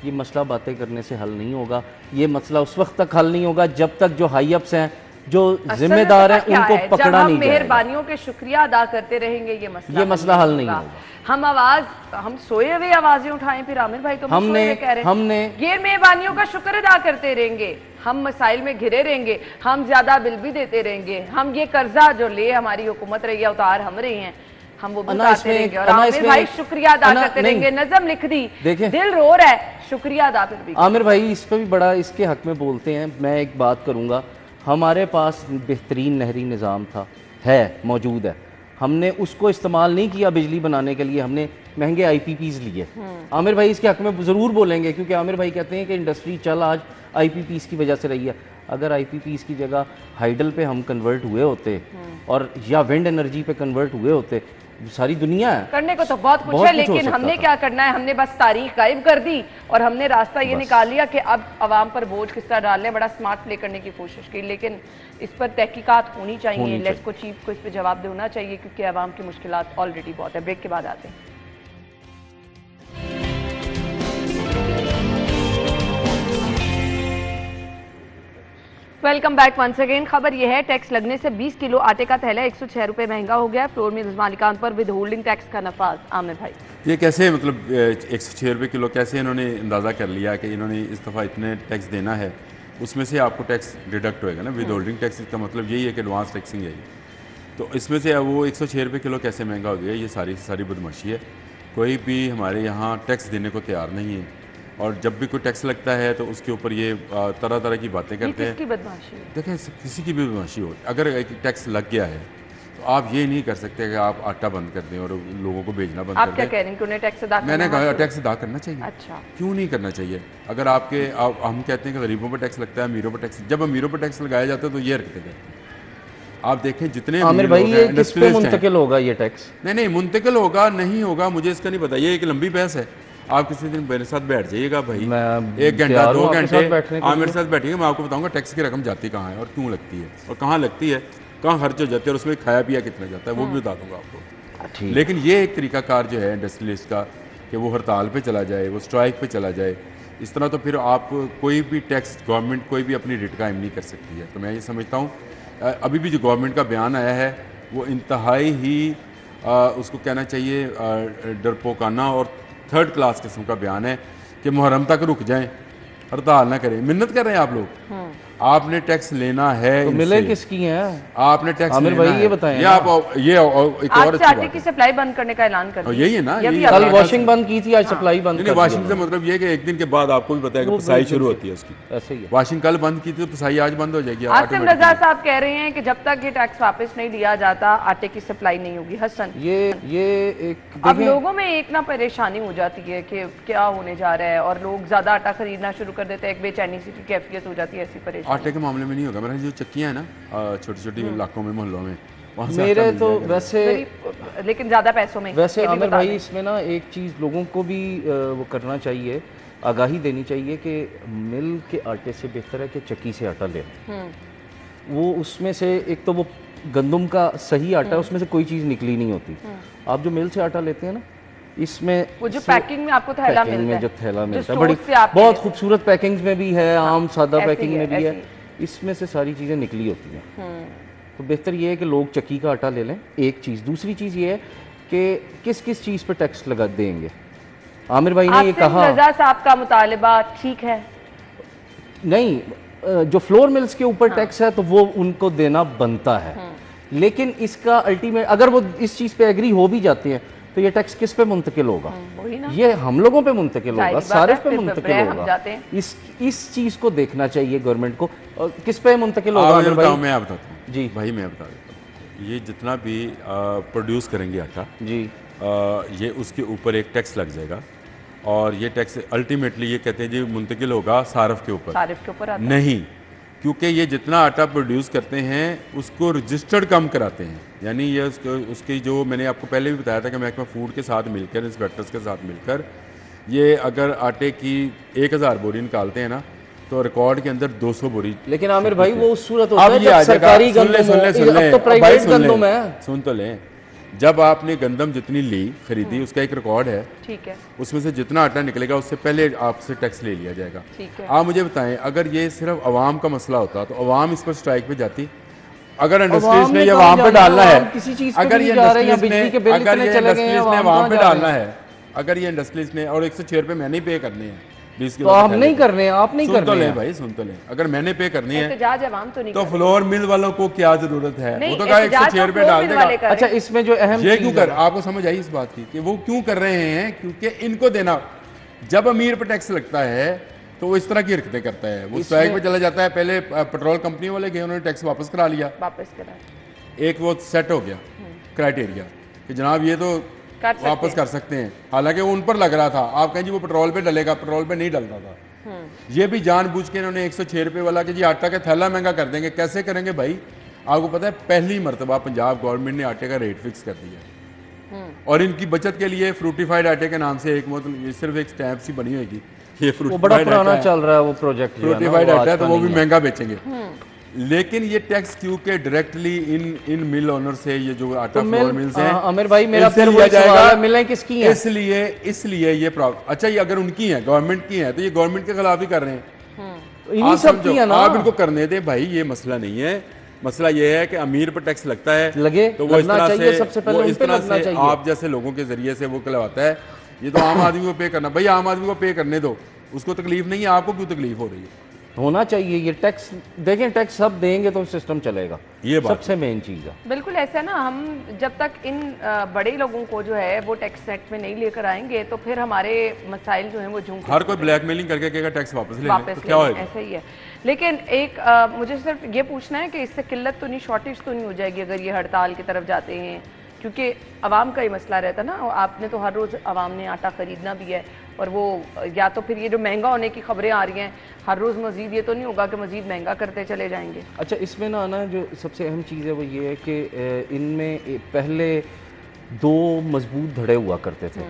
ये मसला बातें करने से हल नहीं होगा। ये मसला उस वक्त तक हल नहीं होगा जब तक जो हाई अप्स हैं, जो जिम्मेदार हैं, उनको पकड़ा नहीं जाएगा। मेहरबानियों के शुक्रिया अदा करते रहेंगे, ये मसला हल नहीं होगा। हम सोए हुए आवाजें उठाएं, फिर आमिर भाई तो हमने गैर मेहरबानियों का शुक्र अदा करते रहेंगे, हम मसाइल में घिरे रहेंगे, हम ज्यादा बिल भी देते रहेंगे, हम ये कर्जा जो ले हमारी हुकूमत रही है उतार हम रहे हैं। हम वो भी अना उतारते इसमें- रहेंगे और अना आमिर इसमें- भाई शुक्रिया अदा अना करते नहीं। रहेंगे। नज़म लिख दी, देखें। दिल रो रहा है, शुक्रिया अदा फिर भी। आमिर भाई इस पे भी बड़ा इसके हक में बोलते हैं। मैं एक बात करूंगा, हमारे पास बेहतरीन नहरी निज़ाम था, है, मौजूद है, हमने उसको इस्तेमाल नहीं किया बिजली बनाने के लिए, हमने महंगे IPPs लिए। आमिर भाई इसके हक में ज़रूर बोलेंगे, क्योंकि आमिर भाई कहते हैं कि इंडस्ट्री चल आज IPPs की वजह से रही है। अगर IPPs की जगह हाइडल पे हम कन्वर्ट हुए होते और या विंड एनर्जी पे कन्वर्ट हुए होते, सारी दुनिया है, करने को तो बहुत कुछ बहुत है, कुछ हो लेकिन सकता हमने था। क्या करना है, हमने बस तारीख गायब कर दी और हमने रास्ता ये निकाल लिया कि अब आवाम पर बोझ किस तरह डालने, बड़ा स्मार्ट प्ले करने की कोशिश की। लेकिन इस पर तहकीकात होनी चाहिए, लेट्स को चीफ को इस पर जवाब देना चाहिए, क्योंकि आवाम की मुश्किलात ऑलरेडी बहुत है। ब्रेक के बाद आते हैं। Welcome back once again. खबर यह है, टैक्स लगने से 20 किलो आटे का थैला 106 रुपए महंगा हो गया। फ्लोर मिल्स मालिकान पर विद होल्डिंग टैक्स का नफाज। आमिर भाई, ये कैसे, मतलब 106 रुपये किलो कैसे इन्होंने अंदाज़ा कर लिया कि इन्होंने इस दफ़ा इतने टैक्स देना है, उसमें से आपको टैक्स डिडक्ट होएगा ना। विद होल्डिंग टैक्स का मतलब यही है कि एडवांस टैक्सिंग है ये। तो इसमें से वो 106 रुपये किलो कैसे महंगा हो गया, ये सारी बदमाशी है। कोई भी हमारे यहाँ टैक्स देने को तैयार नहीं है, और जब भी कोई टैक्स लगता है तो उसके ऊपर ये तरह तरह की बातें करते हैं। किसकी बदमाशी है? देखें, किसी की भी बदमाशी हो, अगर एक टैक्स लग गया है तो आप ये नहीं कर सकते कि आप आटा बंद कर दें और लोगों को बेचना बंद आप कर क्या दें। कह रहे हैं कि उन्हें टैक्स अदा करना मैंने कहा है? टैक्स अदा करना चाहिए। अच्छा, क्यों नहीं करना चाहिए? अगर हम कहते हैं कि गरीबों पर टैक्स लगता है, अमीरों पर टैक्स, जब अमीरों पर टैक्स लगाया जाता है तो ये हरकतें करते हैं। आप देखें जितने आमिर अमीर भाई लोग ये हैं, किस पे इंडस्ट्रियलिस्ट हैं- मुंतकिल होगा ये टैक्स? नहीं, मुंतकिल होगा नहीं होगा मुझे इसका नहीं पता, ये एक लंबी बहस है। आप किसी दिन मेरे साथ बैठ जाइएगा भाई, मैं 1 घंटा तैयार 2 हूं आपके घंटे साथ बैठने के आप मेरे लिए। साथ बैठिएगा, मैं आपको बताऊंगा टैक्स की रकम जाती कहाँ है और क्यों लगती है और कहाँ लगती है, कहाँ खर्च हो जाती है और उसमें खाया पिया कितना जाता है, वो भी बता दूंगा आपको। ठीक। लेकिन ये एक तरीकाकार जो है इंडस्ट्रियलिस्ट का कि वो हड़ताल पे चला जाए, वो स्ट्राइक पे चला जाए, इस तरह तो फिर आप कोई भी टैक्स गवर्नमेंट कोई भी अपनी रेट कायम नहीं कर सकती है। तो मैं ये समझता हूँ अभी भी जो गवर्नमेंट का बयान आया है वो इंतहाई ही उसको कहना चाहिए डरपोकाना और थर्ड क्लास किस्म का बयान है कि मुहर्रम तक रुक जाएं, हड़ताल ना करें। मिन्नत कर रहे हैं आप लोग, आपने टैक्स लेना है तो इनसे। मिले किसकी हैं? आपने टैक्स आमिर लेना भाई है। ये बताएं ये ना। आप ये और एक और आज से अच्छी आटे बात की है। सप्लाई बंद करने का ऐलान कर और दिया। यही है ना, ये भी यही अब- कल अल्लाह वॉशिंग बंद की थी, आज सप्लाई बंद नहीं, कर वॉशिंग दी से है। मतलब ये कि एक दिन के बाद आपको भी पता है कि वो पिसाई शुरू होती है उसकी। ऐसे ही है। वॉशिंग कल बंद की थी तो पिसाई आज बंद हो जाएगी आसिम automatically। रजा साहब कह रहे हैं कि जब तक ये टैक्स वापस नहीं लिया जाता आटे की सप्लाई नहीं होगी। हसन, ये एक अब देखें, लोगों में एक ना परेशानी हो जाती है कि क्या होने जा रहा है और लोग ज्यादा आटा खरीदना शुरू कर देते हैं, एक बेचैनी सी की कैफियत हो जाती है। ऐसी परेशानी आटे के मामले में नहीं होगा, मेरा जो चक्कियाँ हैं ना छोटी छोटी इलाकों में मोहल्लों में, वहाँ से मेरे आटा मिल तो जाएगा। वैसे गरीब- लेकिन ज्यादा पैसों में। वैसे ये भी आमिर बता भाई दें। इसमें ना एक चीज़ लोगों को भी वो करना चाहिए, आगाही देनी चाहिए कि मिल के आटे से बेहतर है कि चक्की से आटा लें। वो उसमें से एक तो वो गंदम का सही आटा है, उसमें से कोई चीज़ निकली नहीं होती। आप जो मिल से आटा लेते हैं ना, इसमें वो जो से- पैकिंग में आपको थैला पैकिंग मिलता में है, जो थैला जो मिलता है, स्टोर बड़ी से आपके बहुत लिए- खूबसूरत पैकिंग में भी है, आम सादा ऐसे ही पैकिंग है, में भी है, ऐसे इसमें से सारी चीज़ें निकली होती हैं। तो बेहतर ये है कि लोग चक्की का आटा ले लें, एक चीज़। दूसरी चीज़ ये है कि किस किस चीज़ पर टैक्स लगा देंगे। आमिर भाई ने ये आसिम कहा रजा साहब का मुतालिबा ठीक है, नहीं, जो फ्लोर मिल्स के ऊपर टैक्स है तो वो उनको देना बनता है, लेकिन इसका अल्टीमेट अगर वो इस चीज़ पे एग्री हो भी जाते हैं तो ये टैक्स किस पे मुंतकिल होगा? वही ना। ये हम लोगों पे मुंतकिल जाहिर होगा, बात सारे है, पे फिर मुंतकिल बब्रे हम होगा। जाते हैं। इस चीज़ को देखना चाहिए गवर्नमेंट को। और किस पे मुंतकिल होगा आप आमिर बताओ, भाई? मैं बताता हूँ जी भाई, मैं बता देता हूँ। ये जितना भी प्रोड्यूस करेंगे आटा, जी ये उसके ऊपर एक टैक्स लग जाएगा और ये टैक्स अल्टीमेटली ये कहते हैं जी मुंतकिल होगा सारफ के ऊपर। सारिफ के ऊपर आता है। नहीं, क्योंकि ये जितना आटा प्रोड्यूस करते हैं उसको रजिस्टर्ड कम कराते हैं, यानी ये उसकी जो मैंने आपको पहले भी बताया था कि महकमा फूड के साथ मिलकर, इंस्पेक्टर्स के साथ मिलकर, ये अगर आटे की 1000 बोरी निकालते हैं ना तो रिकॉर्ड के अंदर 200 बोरी। लेकिन आमिर भाई वो उस सूरत होता अब है ये आ जब जाएगा, सरकारी सुन ले, गंदम सुन ले, हो, सुन ले, अब तो अब भाई प्राइवेट सुन ले, गंदम है। सुन तो लें। जब आपने गंदम जितनी ली खरीदी उसका एक रिकॉर्ड है, ठीक है, उसमें से जितना आटा निकलेगा उससे पहले आपसे टैक्स ले लिया जाएगा। ठीक है। आप मुझे बताएं, अगर ये सिर्फ अवाम का मसला होता तो अवाम इस पर स्ट्राइक पे जाती? अगर इंडस्ट्रीज अवाम ने ने ये कहाँ अवाम पे जाना? डालना है, अवाम किसी चीज़ पे अगर भी ये नहीं जा रहे हैं, या इंडस्ट्रीज बिजली के ने बिल इतने चले गए हैं, अवाम अवाम पे कहाँ जा डालना रहे हैं? है, अगर ये इंडस्ट्रीज ने, और 106 रुपये मैंने ही पे करने हैं, 20 तो किलो आप नहीं कर रहे हैं, आप नहीं सुन कर तो रहे लें हैं भाई, सुन तो लें। अगर मैंने पे करनी है एहतजाज अवाम तो नहीं तो कर फ्लोर मिल वालों को क्या जरूरत है? नहीं, वो तो कहा एहतजाज 106 तो रुपए फ्लोर डाल मिल देगा। वाले कर रहे अच्छा, हैं। इसमें जो अहम ये चीज़ क्यों है कर, आपको समझ आई इस बात की कि वो क्यों कर रहे हैं? क्योंकि इनको देना, जब अमीर पर टैक्स लगता है तो वो इस तरह की हरकतें करता है। वो स्ट्राइक पे चला जाता है, पहले पेट्रोल कंपनी वाले गए, उन्होंने टैक्स वापस करा लिया, वापस करा एक वो सेट हो गया क्राइटेरिया कि जनाब ये तो कर सकते वापस हैं। कर सकते हैं, हालांकि वो उन पर लग रहा था। आप कहें जी वो पेट्रोल पे डलेगा, पेट्रोल पे नहीं डलता था। ये भी जानबूझ के इन्होंने 106 रुपए वाला कि जी आटा का थैला महंगा कर देंगे। कैसे करेंगे भाई? आपको पता है पहली मरतबा पंजाब गवर्नमेंट ने आटे का रेट फिक्स कर दिया, और इनकी बचत के लिए फ्रूटिफाइड आटे के नाम से एक मतलब सिर्फ एक स्टैंप सी बनी होगी, ये वो बड़ा फ्रूटिफाइड पुराना आटा है, चल रहा है वो प्रोजेक्ट जो है ना, फ्रूटिफाइड वो आटा है, आज तो का वो नहीं भी है। महंगा बेचेंगे। लेकिन ये टैक्स क्योंकि डायरेक्टली इन मिल ओनर से, ये जो आटा तो फ्लोर मिल्स हैं, आमिर भाई मेरा इनसे फिर लिया वही सवाल है, मिलें किसकी हैं? इसलिए ये प्रॉब्लम। अच्छा, ये अगर उनकी है, गवर्नमेंट की है, तो ये गवर्नमेंट के खिलाफ ही कर रहे हैं। इन्हीं आप सब समझो, की है ना। आप इनको करने दें भाई, ये मसला नहीं है। मसला ये है कि अमीर पर टैक्स लगता है, लगे, तो वो इस लगना तरह चाहिए, से, सबसे पहले वो उन इस पे तरह लगना से चाहिए। आप जैसे लोगों के जरिए से वो कहलाता है। ये तो आम आदमी को पे करना, भाई आम आदमी को पे करने दो, उसको तकलीफ नहीं है, आपको क्यों तकलीफ हो रही है? होना चाहिए ये टैक्स। देखें, टैक्स सब देंगे तो सिस्टम चलेगा, ये बात सबसे मेन चीज़ है। बिल्कुल ऐसा ना, हम जब तक इन बड़े लोगों को जो है वो टैक्स सेट में नहीं लेकर आएंगे तो फिर हमारे मसाइल जो हैं वो झूम हर कोई ब्लैकमेलिंग करके कहेगा टैक्स वापस ले लें, वापस तो क्या होगा? ऐसा ही है। लेकिन एक मुझे सिर्फ ये पूछना है कि इससे किल्लत तो नहीं, शॉर्टेज तो नहीं हो जाएगी अगर ये हड़ताल की तरफ जाते हैं? क्योंकि आवाम का ही मसला रहता है ना, आपने तो हर रोज़ आवाम ने आटा ख़रीदना भी है, और वो या तो फिर ये जो महंगा होने की खबरें आ रही हैं हर रोज़ मज़ीद, ये तो नहीं होगा कि मज़ीद महंगा करते चले जाएंगे। अच्छा, इसमें ना जो सबसे अहम चीज़ है वो ये है कि इनमें पहले दो मजबूत धड़े हुआ करते थे।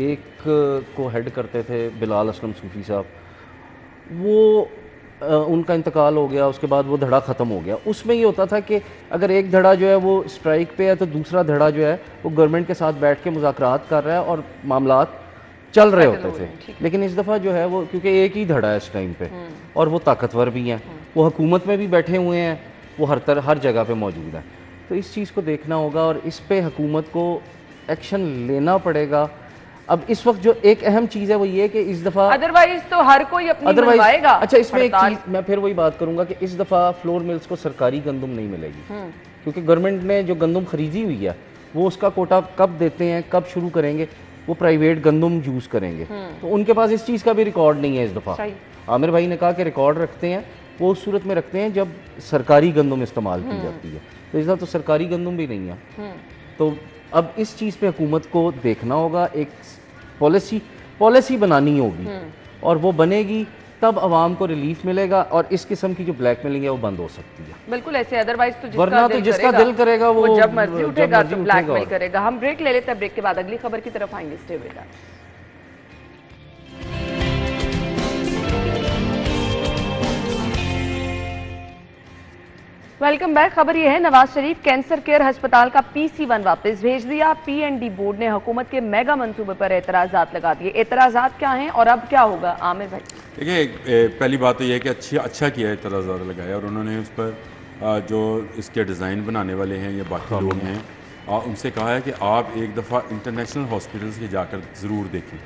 एक को हेड करते थे बिलाल असलम सूफ़ी साहब, वो उनका इंतकाल हो गया, उसके बाद वो धड़ा ख़त्म हो गया। उसमें ये होता था कि अगर एक धड़ा जो है वो स्ट्राइक पे है तो दूसरा धड़ा जो है वो गवर्नमेंट के साथ बैठ के मुज़ाकरात कर रहा है और मामलात चल रहे होते थे। लेकिन इस दफ़ा जो है वो, क्योंकि एक ही धड़ा है इस टाइम पे और वो ताकतवर भी हैं, वो हुकूमत में भी बैठे हुए हैं, वो हर जगह पे मौजूद है, तो इस चीज़ को देखना होगा और इस पे हुकूमत को एक्शन लेना पड़ेगा। अब इस वक्त जो एक अहम चीज़ है वो ये कि इस दफ़ा अदरवाइज तो हर कोई अपनी मनवाएगा। अच्छा, इसमें एक हड़ताल। चीज़ मैं फिर वही बात करूंगा कि इस दफ़ा फ्लोर मिल्स को सरकारी गंदम नहीं मिलेगी, क्योंकि गवर्नमेंट ने जो गंदम खरीदी हुई है वो उसका कोटा कब देते हैं, कब शुरू करेंगे, वो प्राइवेट गंदम यूज़ करेंगे, तो उनके पास इस चीज़ का भी रिकॉर्ड नहीं है इस दफ़ा। आमिर भाई ने कहा कि रिकॉर्ड रखते हैं, वो उस सूरत में रखते हैं जब सरकारी गंदम इस्तेमाल की जाती है, तो इस दफ़ा तो सरकारी गंदम भी नहीं है। तो अब इस चीज़ पे हुकूमत को देखना होगा, एक पॉलिसी बनानी होगी, और वो बनेगी तब आवाम को रिलीफ मिलेगा और इस किस्म की जो ब्लैकमेलिंग है वो बंद हो सकती है। बिल्कुल ऐसे, अदरवाइज तो वरना तो जिसका दिल करेगा वो जब मर्जी उठेगा तो ब्लैकमेल और। करेगा। हम ब्रेक ले लेते हैं, ब्रेक के बाद अगली खबर की तरफ आएंगे। Stay with us. Welcome back. खबर यह है, नवाज शरीफ कैंसर केयर अस्पताल का PC1 वापस भेज दिया। P&D बोर्ड ने हुकूमत के मेगा मंसूबे पर एतराजात लगा दिए। एतराजात क्या हैं और अब क्या होगा? आमिर भाई देखिए, पहली बात तो यह है कि अच्छा किया एतराज़ात लगाया, और उन्होंने उस पर जो इसके डिज़ाइन बनाने वाले हैं या बाकी लोग हैं उनसे कहा है कि आप एक दफ़ा इंटरनेशनल हॉस्पिटल्स के जाकर ज़रूर देखें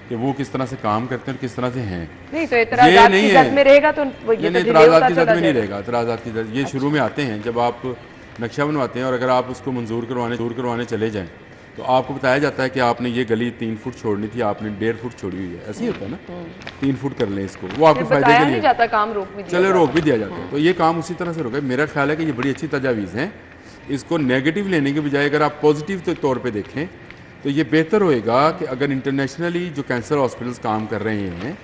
कि वो किस तरह से काम करते हैं और किस तरह से हैं। नहीं तो एतराज़ात की जद में रहेगा तो ये नहीं, एतराज़ात की जद में नहीं रहेगा। एतराज़ात की जद ये शुरू में आते हैं जब आप नक्शा बनवाते हैं, और अगर आप उसको मंजूर करवाने चले जाएँ तो आपको बताया जाता है कि आपने ये गली 3 फुट छोड़नी थी, आपने 1.5 फुट छोड़ी हुई है। ऐसे ही होता है ना, 3 फुट कर लें इसको, वो आपके फायदे के लिए जाता, काम रोक भी चले रोक भी दिया जाता है। तो ये काम उसी तरह से रोका। मेरा ख्याल है कि ये बड़ी अच्छी तजावीज़ हैं। इसको नेगेटिव लेने के बजाय अगर आप पॉजिटिव तौर पे देखें तो ये बेहतर होएगा कि अगर इंटरनेशनली जो कैंसर हॉस्पिटल्स काम कर रहे हैं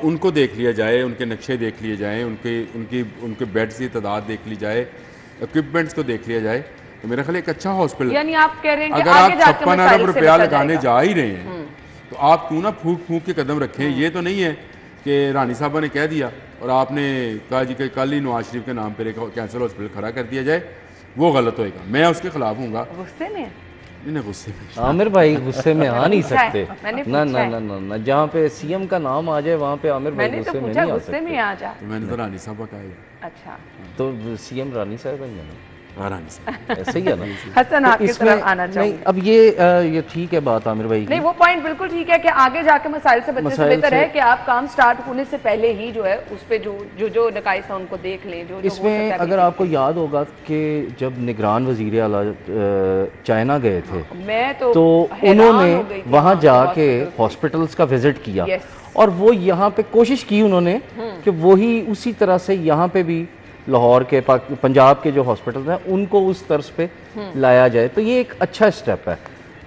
उनको देख लिया जाए, उनके नक्शे देख लिए जाएँ, उनके बेड्स की तादाद देख ली जाए, इक्विपमेंट्स को देख लिया जाए, तो मेरा ख्याल एक अच्छा हॉस्पिटल। यानी आप कह रहे हैं कि अगर आप 56 अरब रुपया लगाने जा ही रहे हैं तो आप क्यों ना फूक के कदम रखें। ये तो नहीं है कि रानी साहबा ने कह दिया और आपने कहा जी कि कल ही नवाज शरीफ के नाम पर एक कैंसर हॉस्पिटल खड़ा कर दिया जाए, वो गलत होएगा। मैं उसके खिलाफ हूँगा। गुस्से में नहीं, गुस्से में आमिर भाई गुस्से में आ नहीं सकते। ना ना ना ना ना, जहाँ पे CM का नाम आ जाए वहाँ पे आमिर भाई गुस्से में नहीं आ सकते। गुस्से में आ जा। तो मैंने तो रानी साहबा कहा है। अच्छा, तो CM रानी साहब है ना। आराम से। सही है ना। हसन आपकी इसमें तरफ आना नहीं, चाहूंगी। अब ये ठीक है बात आमिर भाई की। नहीं, वो पॉइंट बिल्कुल ठीक है कि आगे जाके मसाइल से बचने से मसाइल बेहतर से- है कि आप काम स्टार्ट होने से पहले ही जो है उस पे जो नकाइस है उनको देख लें, जो हो सकता इसमें है अगर आपको याद होगा कि जब निगरान वजीर आला चाइना गए थे मैं तो हैरान हो उन्होंने गई थी वहाँ वहाँ के जाके hospitals में। हॉस्पिटल्स का विजिट किया Yes. और वो यहाँ पे कोशिश की उन्होंने कि वही उसी तरह से यहाँ पे भी लाहौर के पंजाब के जो हॉस्पिटल्स हैं उनको उस तर्ज पे लाया जाए। तो ये एक अच्छा स्टेप है।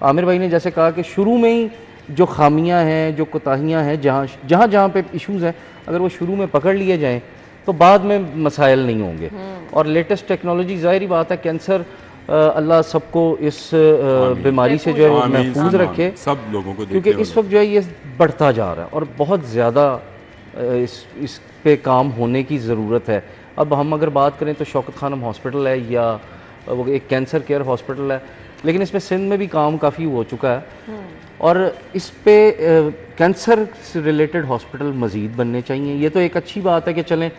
आमिर भाई ने जैसे कहा कि शुरू में ही जो खामियां हैं, जो कोताहियां हैं, जहाँ पे इश्यूज हैं, अगर वो शुरू में पकड़ लिए जाएं तो बाद में मसाइल नहीं होंगे। और लेटेस्ट टेक्नोलॉजी, ज़ाहिर बात है, कैंसर अल्लाह सबको इस बीमारी से जो है वो आमीन, महफूज आमीन। रखे, सब लोगों को क्योंकि देखने इस वक्त जो है ये बढ़ता जा रहा है और बहुत ज़्यादा इस पे काम होने की ज़रूरत है। अब हम अगर बात करें तो शौकत खानम हॉस्पिटल है या वो एक कैंसर केयर हॉस्पिटल है, लेकिन इसमें सिंध में भी काम काफ़ी हो चुका है और इस पे कैंसर से रिलेटेड हॉस्पिटल मज़ीद बनने चाहिए। ये तो एक अच्छी बात है कि चलें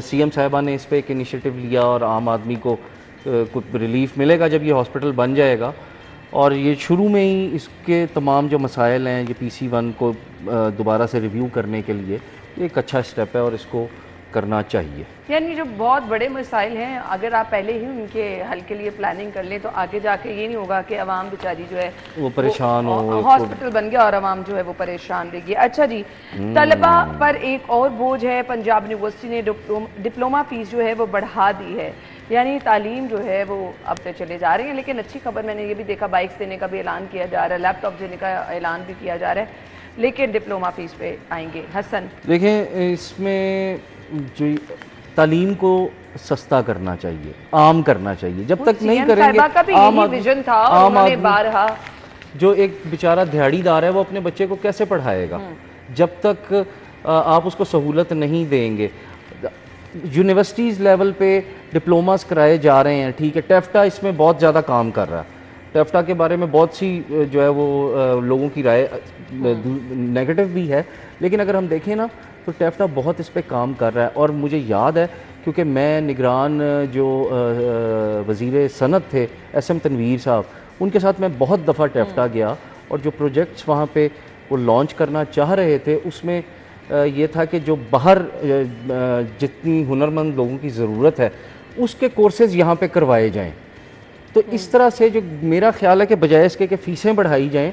सीएम साहिबा ने इस पे एक इनिशिएटिव लिया और आम आदमी को कुछ रिलीफ मिलेगा जब ये हॉस्पिटल बन जाएगा। और ये शुरू में ही इसके तमाम जो मसाइल हैं, ये PC1 को दोबारा से रिव्यू करने के लिए ये एक अच्छा स्टेप है और इसको करना चाहिए। यानी जो बहुत बड़े मसाइल हैं, अगर आप पहले ही उनके हल के लिए प्लानिंग कर लें तो आगे जाके ये नहीं होगा कि आवाम बेचारी जो है वो परेशान हो, हॉस्पिटल बन गया और आवाम जो है वो परेशान रहेगी। अच्छा जी, तलबा पर एक और बोझ है। पंजाब यूनिवर्सिटी ने डिप्लोमा फीस जो है वो बढ़ा दी है, यानी तालीम जो है वो अब तो चले जा रही है। लेकिन अच्छी खबर मैंने ये भी देखा, बाइक्स देने का भी ऐलान किया जा रहा है, लैपटॉप देने का ऐलान भी किया जा रहा है, लेकिन डिप्लोमा फीस पे आएंगे। हसन, देखें इसमें जो तालीम को सस्ता करना चाहिए, आम करना चाहिए। जब तक नहीं करेंगे, का भी यही विजन था और उन्होंने बारहा जो एक बेचारा दिहाड़ीदार है वो अपने बच्चे को कैसे पढ़ाएगा जब तक आप उसको सहूलत नहीं देंगे। यूनिवर्सिटीज़ लेवल पे डिप्लोमास कराए जा रहे हैं, ठीक है, टेफ्टा इसमें बहुत ज़्यादा काम कर रहा है। टेफ्टा के बारे में बहुत सी जो है वो लोगों की राय नेगेटिव भी है, लेकिन अगर हम देखें ना तो टेफ्टा बहुत इस पे काम कर रहा है। और मुझे याद है क्योंकि मैं निगरान जो वज़ीर सनत थे SM तनवीर साहब, उनके साथ मैं बहुत दफ़ा टेफ्टा गया और जो प्रोजेक्ट्स वहाँ पे वो लॉन्च करना चाह रहे थे उसमें ये था कि जो बाहर जितनी हुनरमंद लोगों की ज़रूरत है उसके कोर्सेज़ यहाँ पे करवाए जाएं। तो इस तरह से जो मेरा ख्याल है कि बजाय इसके कि फ़ीसें बढ़ाई जाएं,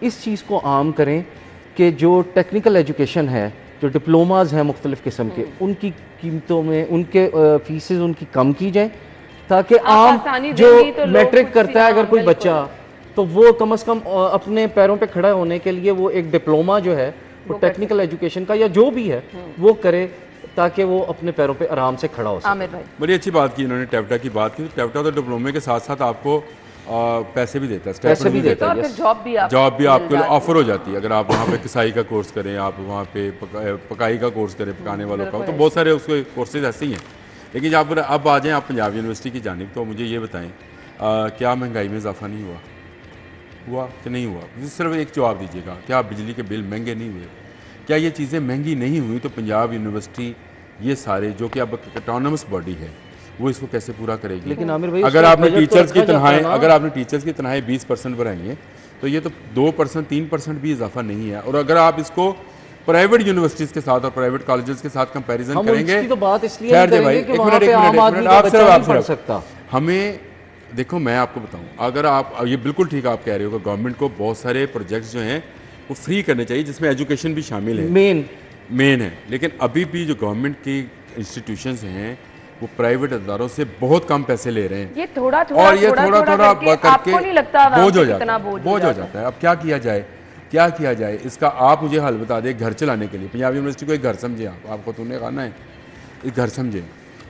इस चीज़ को आम करें कि जो टेक्निकल एजुकेशन है, जो डिप्लोमाज हैं मुख्तलिफ़ किस्म के, उनकी कीमतों में उनके फ़ीसेस उनकी कम की जाएँ ताकि आम जो मैट्रिक करता है अगर कोई बच्चा, तो वो कम से कम अपने पैरों पे खड़ा होने के लिए वो एक डिप्लोमा जो है वो टेक्निकल एजुकेशन का या जो भी है वो करे ताकि वो अपने पैरों पे आराम से खड़ा हो सके। आमिर भाई, बड़ी अच्छी बात की इन्होंने टेफ्टा की बात की। टेफ्टा तो डिप्लोमे के साथ साथ आपको पैसे भी देता है, पैसे भी देता और है, फिर जॉब भी आपको ऑफर हो जाती है। अगर आप वहाँ पे किसाई का कोर्स करें, आप वहाँ पे पकाई का कोर्स करें, पकाने वालों का, तो बहुत सारे उसके कोर्सेज ऐसे ही हैं। लेकिन जब अब आ जाएँ आप पंजाब यूनिवर्सिटी की जानिब, तो मुझे ये बताएं क्या महंगाई में इजाफा नहीं हुआ कि नहीं हुआ? सिर्फ एक जवाब दीजिएगा, क्या बिजली के बिल महंगे नहीं हुए? क्या ये चीज़ें महंगी नहीं हुई तो पंजाब यूनिवर्सिटी ये सारे जो कि अब ऑटोनमस बॉडी है वो इसको कैसे पूरा करेगी? लेकिन आमिर भाई अगर आपने टीचर्स की तनख्वाहें 20% बढ़ाएंगे तो ये तो 2% 3% भी इजाफा नहीं है। और अगर आप इसको प्राइवेट यूनिवर्सिटीज़ के साथ और प्राइवेट कॉलेजेस के साथ कंपैरिजन करेंगे, तो बात इसलिए नहीं करेंगे कि वहाँ पे आम आदमी का बच्चा नहीं पढ़ सकता। हमें देखो, मैं आपको बताऊं, अगर आप ये बिल्कुल ठीक आप कह रहे हो कि गवर्नमेंट को बहुत सारे प्रोजेक्ट्स जो हैं वो फ्री करने चाहिए जिसमें एजुकेशन भी शामिल है, मेन है। लेकिन अभी भी जो गवर्नमेंट की इंस्टीट्यूशंस हैं वो प्राइवेट अदारों से बहुत कम पैसे ले रहे हैं। ये थोड़ा करके आपको नहीं लगता बोझ हो जाता है। अब क्या किया जाए इसका आप मुझे हल बता दें। घर चलाने के लिए पंजाब यूनिवर्सिटी को एक घर समझे, आपको तुमने खाना है, एक घर समझे।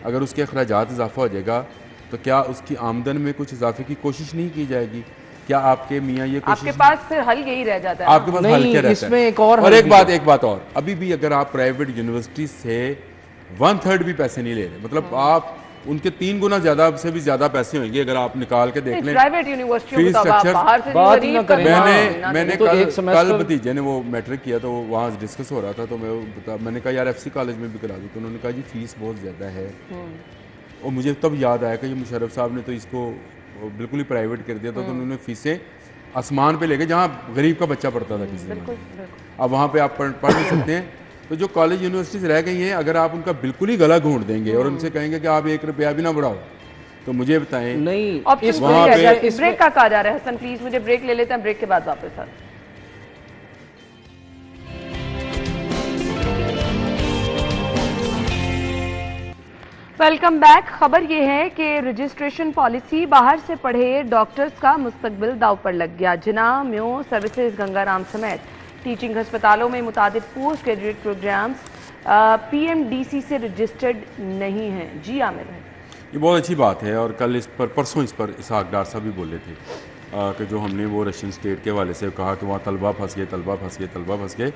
अगर उसके अखराजात इजाफा हो जाएगा तो क्या उसकी आमदन में कुछ इजाफे की कोशिश नहीं की जाएगी? क्या आपके मियाँ ये कोशिश, आपके पास फिर हल यही रह जाता है, आपके पास हल क्या रहता है? एक बात और, अभी भी अगर आप प्राइवेट यूनिवर्सिटी से 1/3 भी पैसे नहीं ले रहे, मतलब आप उनके 3 गुना ज्यादा से भी ज्यादा पैसे होंगे अगर आप निकाल के देख लें प्राइवेट यूनिवर्सिटी फीस स्ट्रक्चर। मैंने कल भतीजे ने वो मैट्रिक किया तो वहाँ डिस्कस हो रहा था, तो मैंने कहा यार FC कॉलेज में भी करा दूँ, तो उन्होंने कहा जी फीस बहुत ज़्यादा है और मुझे तब याद आया कि ये मुशर्रफ साहब ने तो इसको बिल्कुल ही प्राइवेट कर दिया था, तो उन्होंने फीसें आसमान पे लेके, जहाँ गरीब का बच्चा पढ़ता था किसी में, अब वहाँ पे आप पढ़ नहीं सकते हैं। तो जो कॉलेज यूनिवर्सिटीज़ रह गई हैं, अगर आप उनका बिल्कुल ही गला घोंट देंगे और उनसे कहेंगे कि आप 1 रुपया भी ना बढ़ाओ, तो मुझे बताएं। नहीं, ऑप्शन वहाँ पे ब्रेक का कहा जा रहा है। हसन प्लीज मुझे ब्रेक ले लेते हैं, ब्रेक के बाद वापस आते हैं। Welcome back. खबर यह है कि रजिस्ट्रेशन पॉलिसी बाहर से पढ़े डॉक्टर्स का मुस्तकबिल दाव पर लग गया। जिना, म्यो सर्विसेज, गंगाराम समेत टीचिंग अस्पतालों में मुतादिद पोस्ट ग्रेजुएट प्रोग्राम्स PMDC से रजिस्टर्ड नहीं हैं। जी आमिर है, ये बहुत अच्छी बात है, और कल इस पर परसों इस पर इसहाक डार साहब भी बोले थे कि जो हमने वो रशियन स्टेट के हवाले से कहा कि वहाँ तलबा फंस गए, तलबा फंस गए, तलबा फंस गए।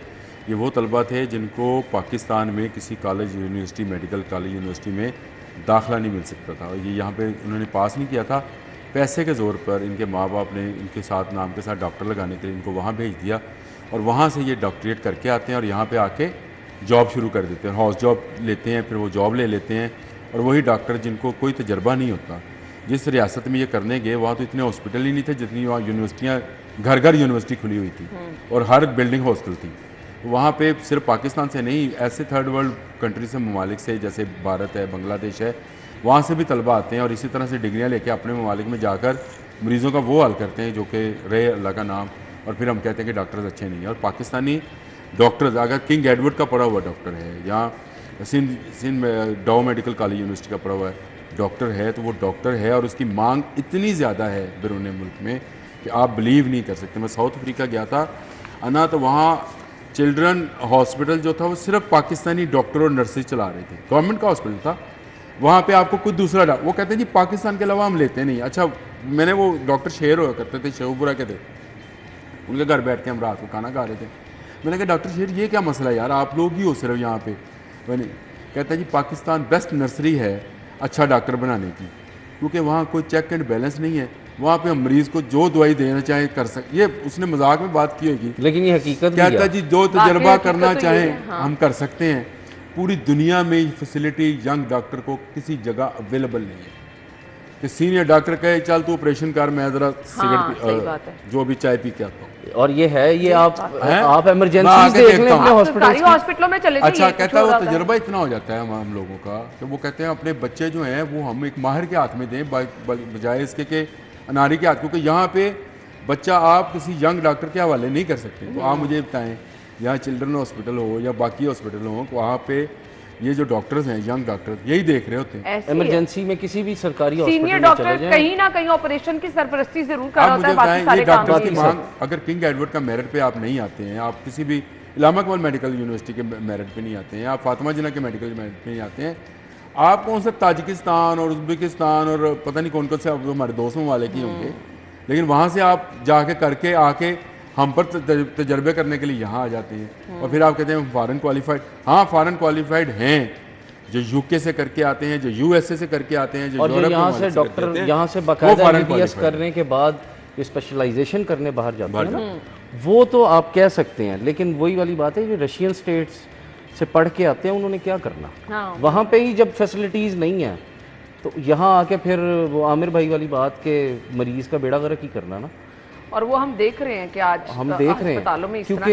ये वो तलबा थे जिनको पाकिस्तान में किसी college university, medical college university में दाखिला नहीं मिल सकता था, और ये यहाँ पे उन्होंने पास नहीं किया था। पैसे के ज़ोर पर इनके माँ बाप ने इनके साथ नाम के साथ डॉक्टर लगाने के लिए इनको वहाँ भेज दिया, और वहाँ से ये डॉक्टरेट करके आते हैं और यहाँ पे आके जॉब शुरू कर देते हैं, हाउस जॉब लेते हैं, फिर वो जॉब ले लेते हैं। और वही डॉक्टर जिनको कोई तजर्बा नहीं होता, जिस रियासत में ये करने गए वहाँ तो इतने हॉस्पिटल ही नहीं थे जितनी वहाँ यूनिवर्सिटियाँ, घर घर यूनिवर्सिटी खुली हुई थी और हर बिल्डिंग हॉस्टल थी। वहाँ पे सिर्फ पाकिस्तान से नहीं, ऐसे थर्ड वर्ल्ड कंट्री से, ममालिक से, जैसे भारत है, बांग्लादेश है, वहाँ से भी तलबा आते हैं और इसी तरह से डिग्रियाँ लेके अपने ममालिक में जाकर मरीज़ों का वो हाल करते हैं जो कि रहे अल्लाह का नाम, और फिर हम कहते हैं कि डॉक्टर्स अच्छे नहीं हैं। और पाकिस्तानी डॉक्टर्स, अगर किंग एडवर्ड का पढ़ा हुआ डॉक्टर है या सिंध डाउ मेडिकल कॉलेज यूनिवर्सिटी का पढ़ा हुआ है डॉक्टर है, तो वो डॉक्टर है और उसकी मांग इतनी ज़्यादा है बैरून मुल्क में कि आप बिलीव नहीं कर सकते। मैं साउथ अफ्रीका गया था अना, तो वहाँ चिल्ड्रन हॉस्पिटल जो था वो सिर्फ पाकिस्तानी डॉक्टर और नर्सेज चला रहे थे, गवर्नमेंट का हॉस्पिटल था। वहाँ पे आपको कुछ दूसरा वो कहते हैं जी पाकिस्तान के अलावा हम लेते नहीं। अच्छा, मैंने वो डॉक्टर शेर हुआ करते थे, शेखपुरा के थे, उनके घर बैठ के हम रात को खाना खा रहे थे। मैंने कहा डॉक्टर शेर ये क्या मसला है यार, आप लोग ही हो सिर्फ यहाँ पे। मैंने कहता है जी पाकिस्तान बेस्ट नर्सरी है अच्छा डॉक्टर बनाने की, क्योंकि वहाँ कोई चेक एंड बैलेंस नहीं है। वहाँ पे हम मरीज़ को जो दवाई देना चाहें कर सकते। ये उसने मजाक में बात की होगी, लेकिन ये हकीकत कहता है जी जो तजर्बा करना तो चाहें हम कर सकते हैं। पूरी दुनिया में ये फैसिलिटी यंग डॉक्टर को किसी जगह अवेलेबल नहीं है कि सीनियर डॉक्टर कहे चल तू ऑपरेशन कर, मैं ज़रा सिगरेट जो भी चाय पी के आता हूँ। और ये है, ये आप इमरजेंसी आगे देख लें देखता अपने हूँ। हॉस्पिटलों में चले जाइए। अच्छा, कहता है वो तजर्बा इतना हो जाता है हम लोगों का कि वो कहते हैं अपने बच्चे जो हैं वो हम एक माहिर के हाथ में दें बजाय इसके के अनारी के हाथ, क्योंकि यहाँ पे बच्चा आप किसी यंग डॉक्टर के हवाले नहीं कर सकते। तो आप मुझे बताएं, यहाँ चिल्ड्रन हॉस्पिटल हो या बाकी हॉस्पिटल हो, वहाँ पे ये जो डॉक्टर्स हैं यंग डॉक्टर यही देख रहे होते हैं। इमरजेंसी में किसी भी सरकारी सीनियर डॉक्टर कहीं ना कहीं ऑपरेशन की सरपरस्ती जरूर कर रहा होता है, बाकी सारे काम डॉक्टर की मांग, अगर किंग एडवर्ड का मेरिट पे आप नहीं आते हैं, आप किसी भी इलामा कमाल मेडिकल यूनिवर्सिटी के मेरिट पे नहीं आते हैं, आप फातिमा जिन्ना के मेडिकल मेरिट पे नहीं आते हैं, आप कौन सा ताजिकिस्तान और उज़्बेकिस्तान और पता नहीं कौन कौन से हमारे दोस्तों वाले की होंगे, लेकिन वहाँ से आप जाके करके आके हम पर तजर्बे करने के लिए यहाँ आ जाते हैं। और फिर आप कहते हैं फॉरेन क्वालिफाइड। हाँ, फॉरेन क्वालिफाइड हैं जो यूके से करके आते हैं, जो यूएसए से करके आते हैं, जो यूरोप यहाँ से डॉक्टर यहाँ से बाकायदा MBBS करने के बाद स्पेशलाइजेशन करने बाहर जाते हैं ना, वो तो आप कह सकते हैं। लेकिन वही वाली बात है, जो रशियन स्टेट्स से पढ़ के आते हैं उन्होंने क्या करना, वहाँ पे ही जब फैसिलिटीज़ नहीं है तो यहाँ आके फिर वो आमिर भाई वाली बात के मरीज़ का बेड़ा गर्क ही करना ना। और वो हम देख रहे हैं कि आज हम देख रहे हैं, क्योंकि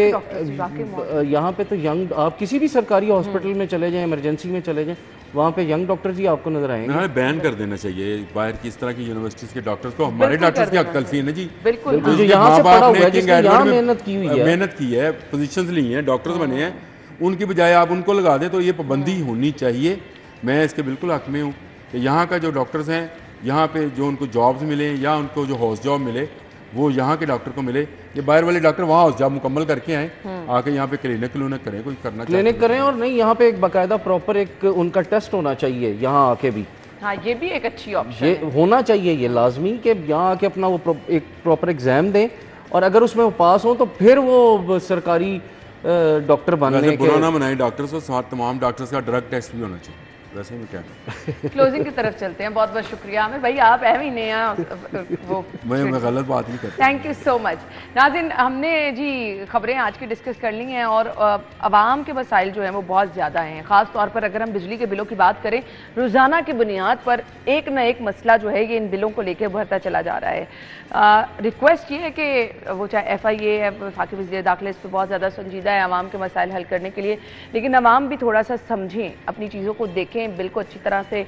यहाँ पे तो यंग, आप किसी भी सरकारी हॉस्पिटल में चले जाएं, इमरजेंसी में चले जाएं, वहाँ पे यंग डॉक्टर जी आपको नजर आएंगे। बैन कर देना चाहिए बाहर की इस तरह की यूनिवर्सिटीज के डॉक्टर्स को। हमारे डॉक्टर्स की हक तलफी है ना जी, बिल्कुल। जो यहाँ से पढ़ा हुआ है, जिसने यहाँ मेहनत की है, पोजीशंस ली हैं, डॉक्टर्स बने हैं, उनकी बजाय आप उनको लगा दें, तो ये पाबंदी होनी चाहिए। मैं इसके बिल्कुल हक में हूँ कि यहाँ का जो डॉक्टर्स हैं, यहाँ पे जो उनको जॉब्स मिले या उनको जो हाउस जॉब मिले वो यहाँ के डॉक्टर को मिले। ये बाहर वाले डॉक्टर वहाँ हाउस जॉब मुकम्मल करके आए, आके यहाँ पे क्लिनिक करें, कोई करना क्लिनिक करें। और नहीं, यहाँ पे एक बाकायदा प्रॉपर एक उनका टेस्ट होना चाहिए यहाँ आके भी। हाँ, ये भी एक अच्छी ऑप्शन ये होना चाहिए, ये लाजमी कि यहाँ आके अपना वो एक प्रॉपर एग्जाम दें, और अगर उसमें वो पास हो तो फिर वो सरकारी डॉक्टर बनने के। बुरा ना बनाए डॉक्टर्स को, साथ तमाम डॉक्टर्स का ड्रग टेस्ट भी होना चाहिए। वैसे में क्या क्लोजिंग की तरफ चलते हैं। बहुत बहुत शुक्रिया आमिर भाई, आप अहम ही नहीं हैं वो मैं गलत बात नहीं करता। Thank you so much. नाज़रीन, हमने जी खबरें आज की डिस्कस कर ली हैं और आवाम के मसाइल जो हैं वो बहुत ज़्यादा हैं। ख़ास तौर पर अगर हम बिजली के बिलों की बात करें, रोज़ाना की बुनियाद पर एक ना एक मसला जो है ये इन बिलों को लेकर उभरता चला जा रहा है। रिक्वेस्ट ये है कि वो चाहे FIA है, वफाकी वज़ीर दाखिला, इस पर बहुत ज़्यादा संजीदा है आवाम के मसाइल हल करने के लिए, लेकिन आवाम भी थोड़ा सा समझें, अपनी चीज़ों को देखें, बिल को अच्छी तरह से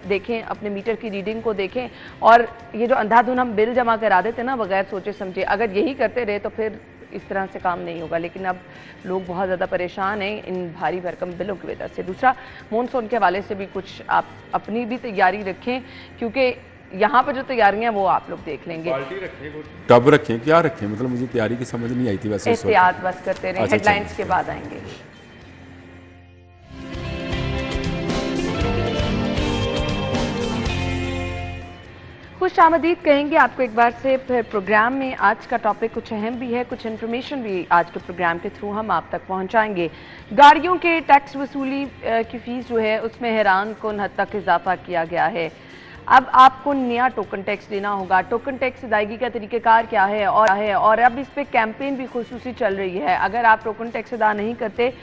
देखें, अपने मीटर की रीडिंग को देखें, और ये जो अंधाधुन हम बिल जमा करा देते ना बगैर सोचे समझे, अगर यही करते रहे तो फिर इस तरह से काम नहीं होगा। लेकिन अब लोग बहुत ज़्यादा परेशान हैं इन भारी भरकम बिलों की वजह से। दूसरा, मॉनसून के हवाले से भी कुछ आप अपनी भी तैयारी रखें, क्योंकि यहाँ पर जो तैयारियां वो आप लोग देख लेंगे। टब रखें, क्या रखें, मतलब मुझे तैयारी की समझ नहीं आई थी वैसे। एहतियात बस करते रहे। अच्छा, हेडलाइंस के बाद आएंगे। खुश आमदीद कहेंगे आपको एक बार से फिर प्रोग्राम में। आज का टॉपिक कुछ अहम भी है, कुछ इन्फॉर्मेशन भी आज के प्रोग्राम के थ्रू हम आप तक पहुंचाएंगे। गाड़ियों के टैक्स वसूली की फीस जो है उसमें हैरान कुन हद तक इजाफा किया गया है। अब आपको नया टोकन टैक्स देना होगा। टोकन टैक्स अदायगी का तरीक़ाकार क्या है और अब इस पर कैंपेन भी खुसूसी चल रही है। अगर आप टोकन टैक्स अदा नहीं करते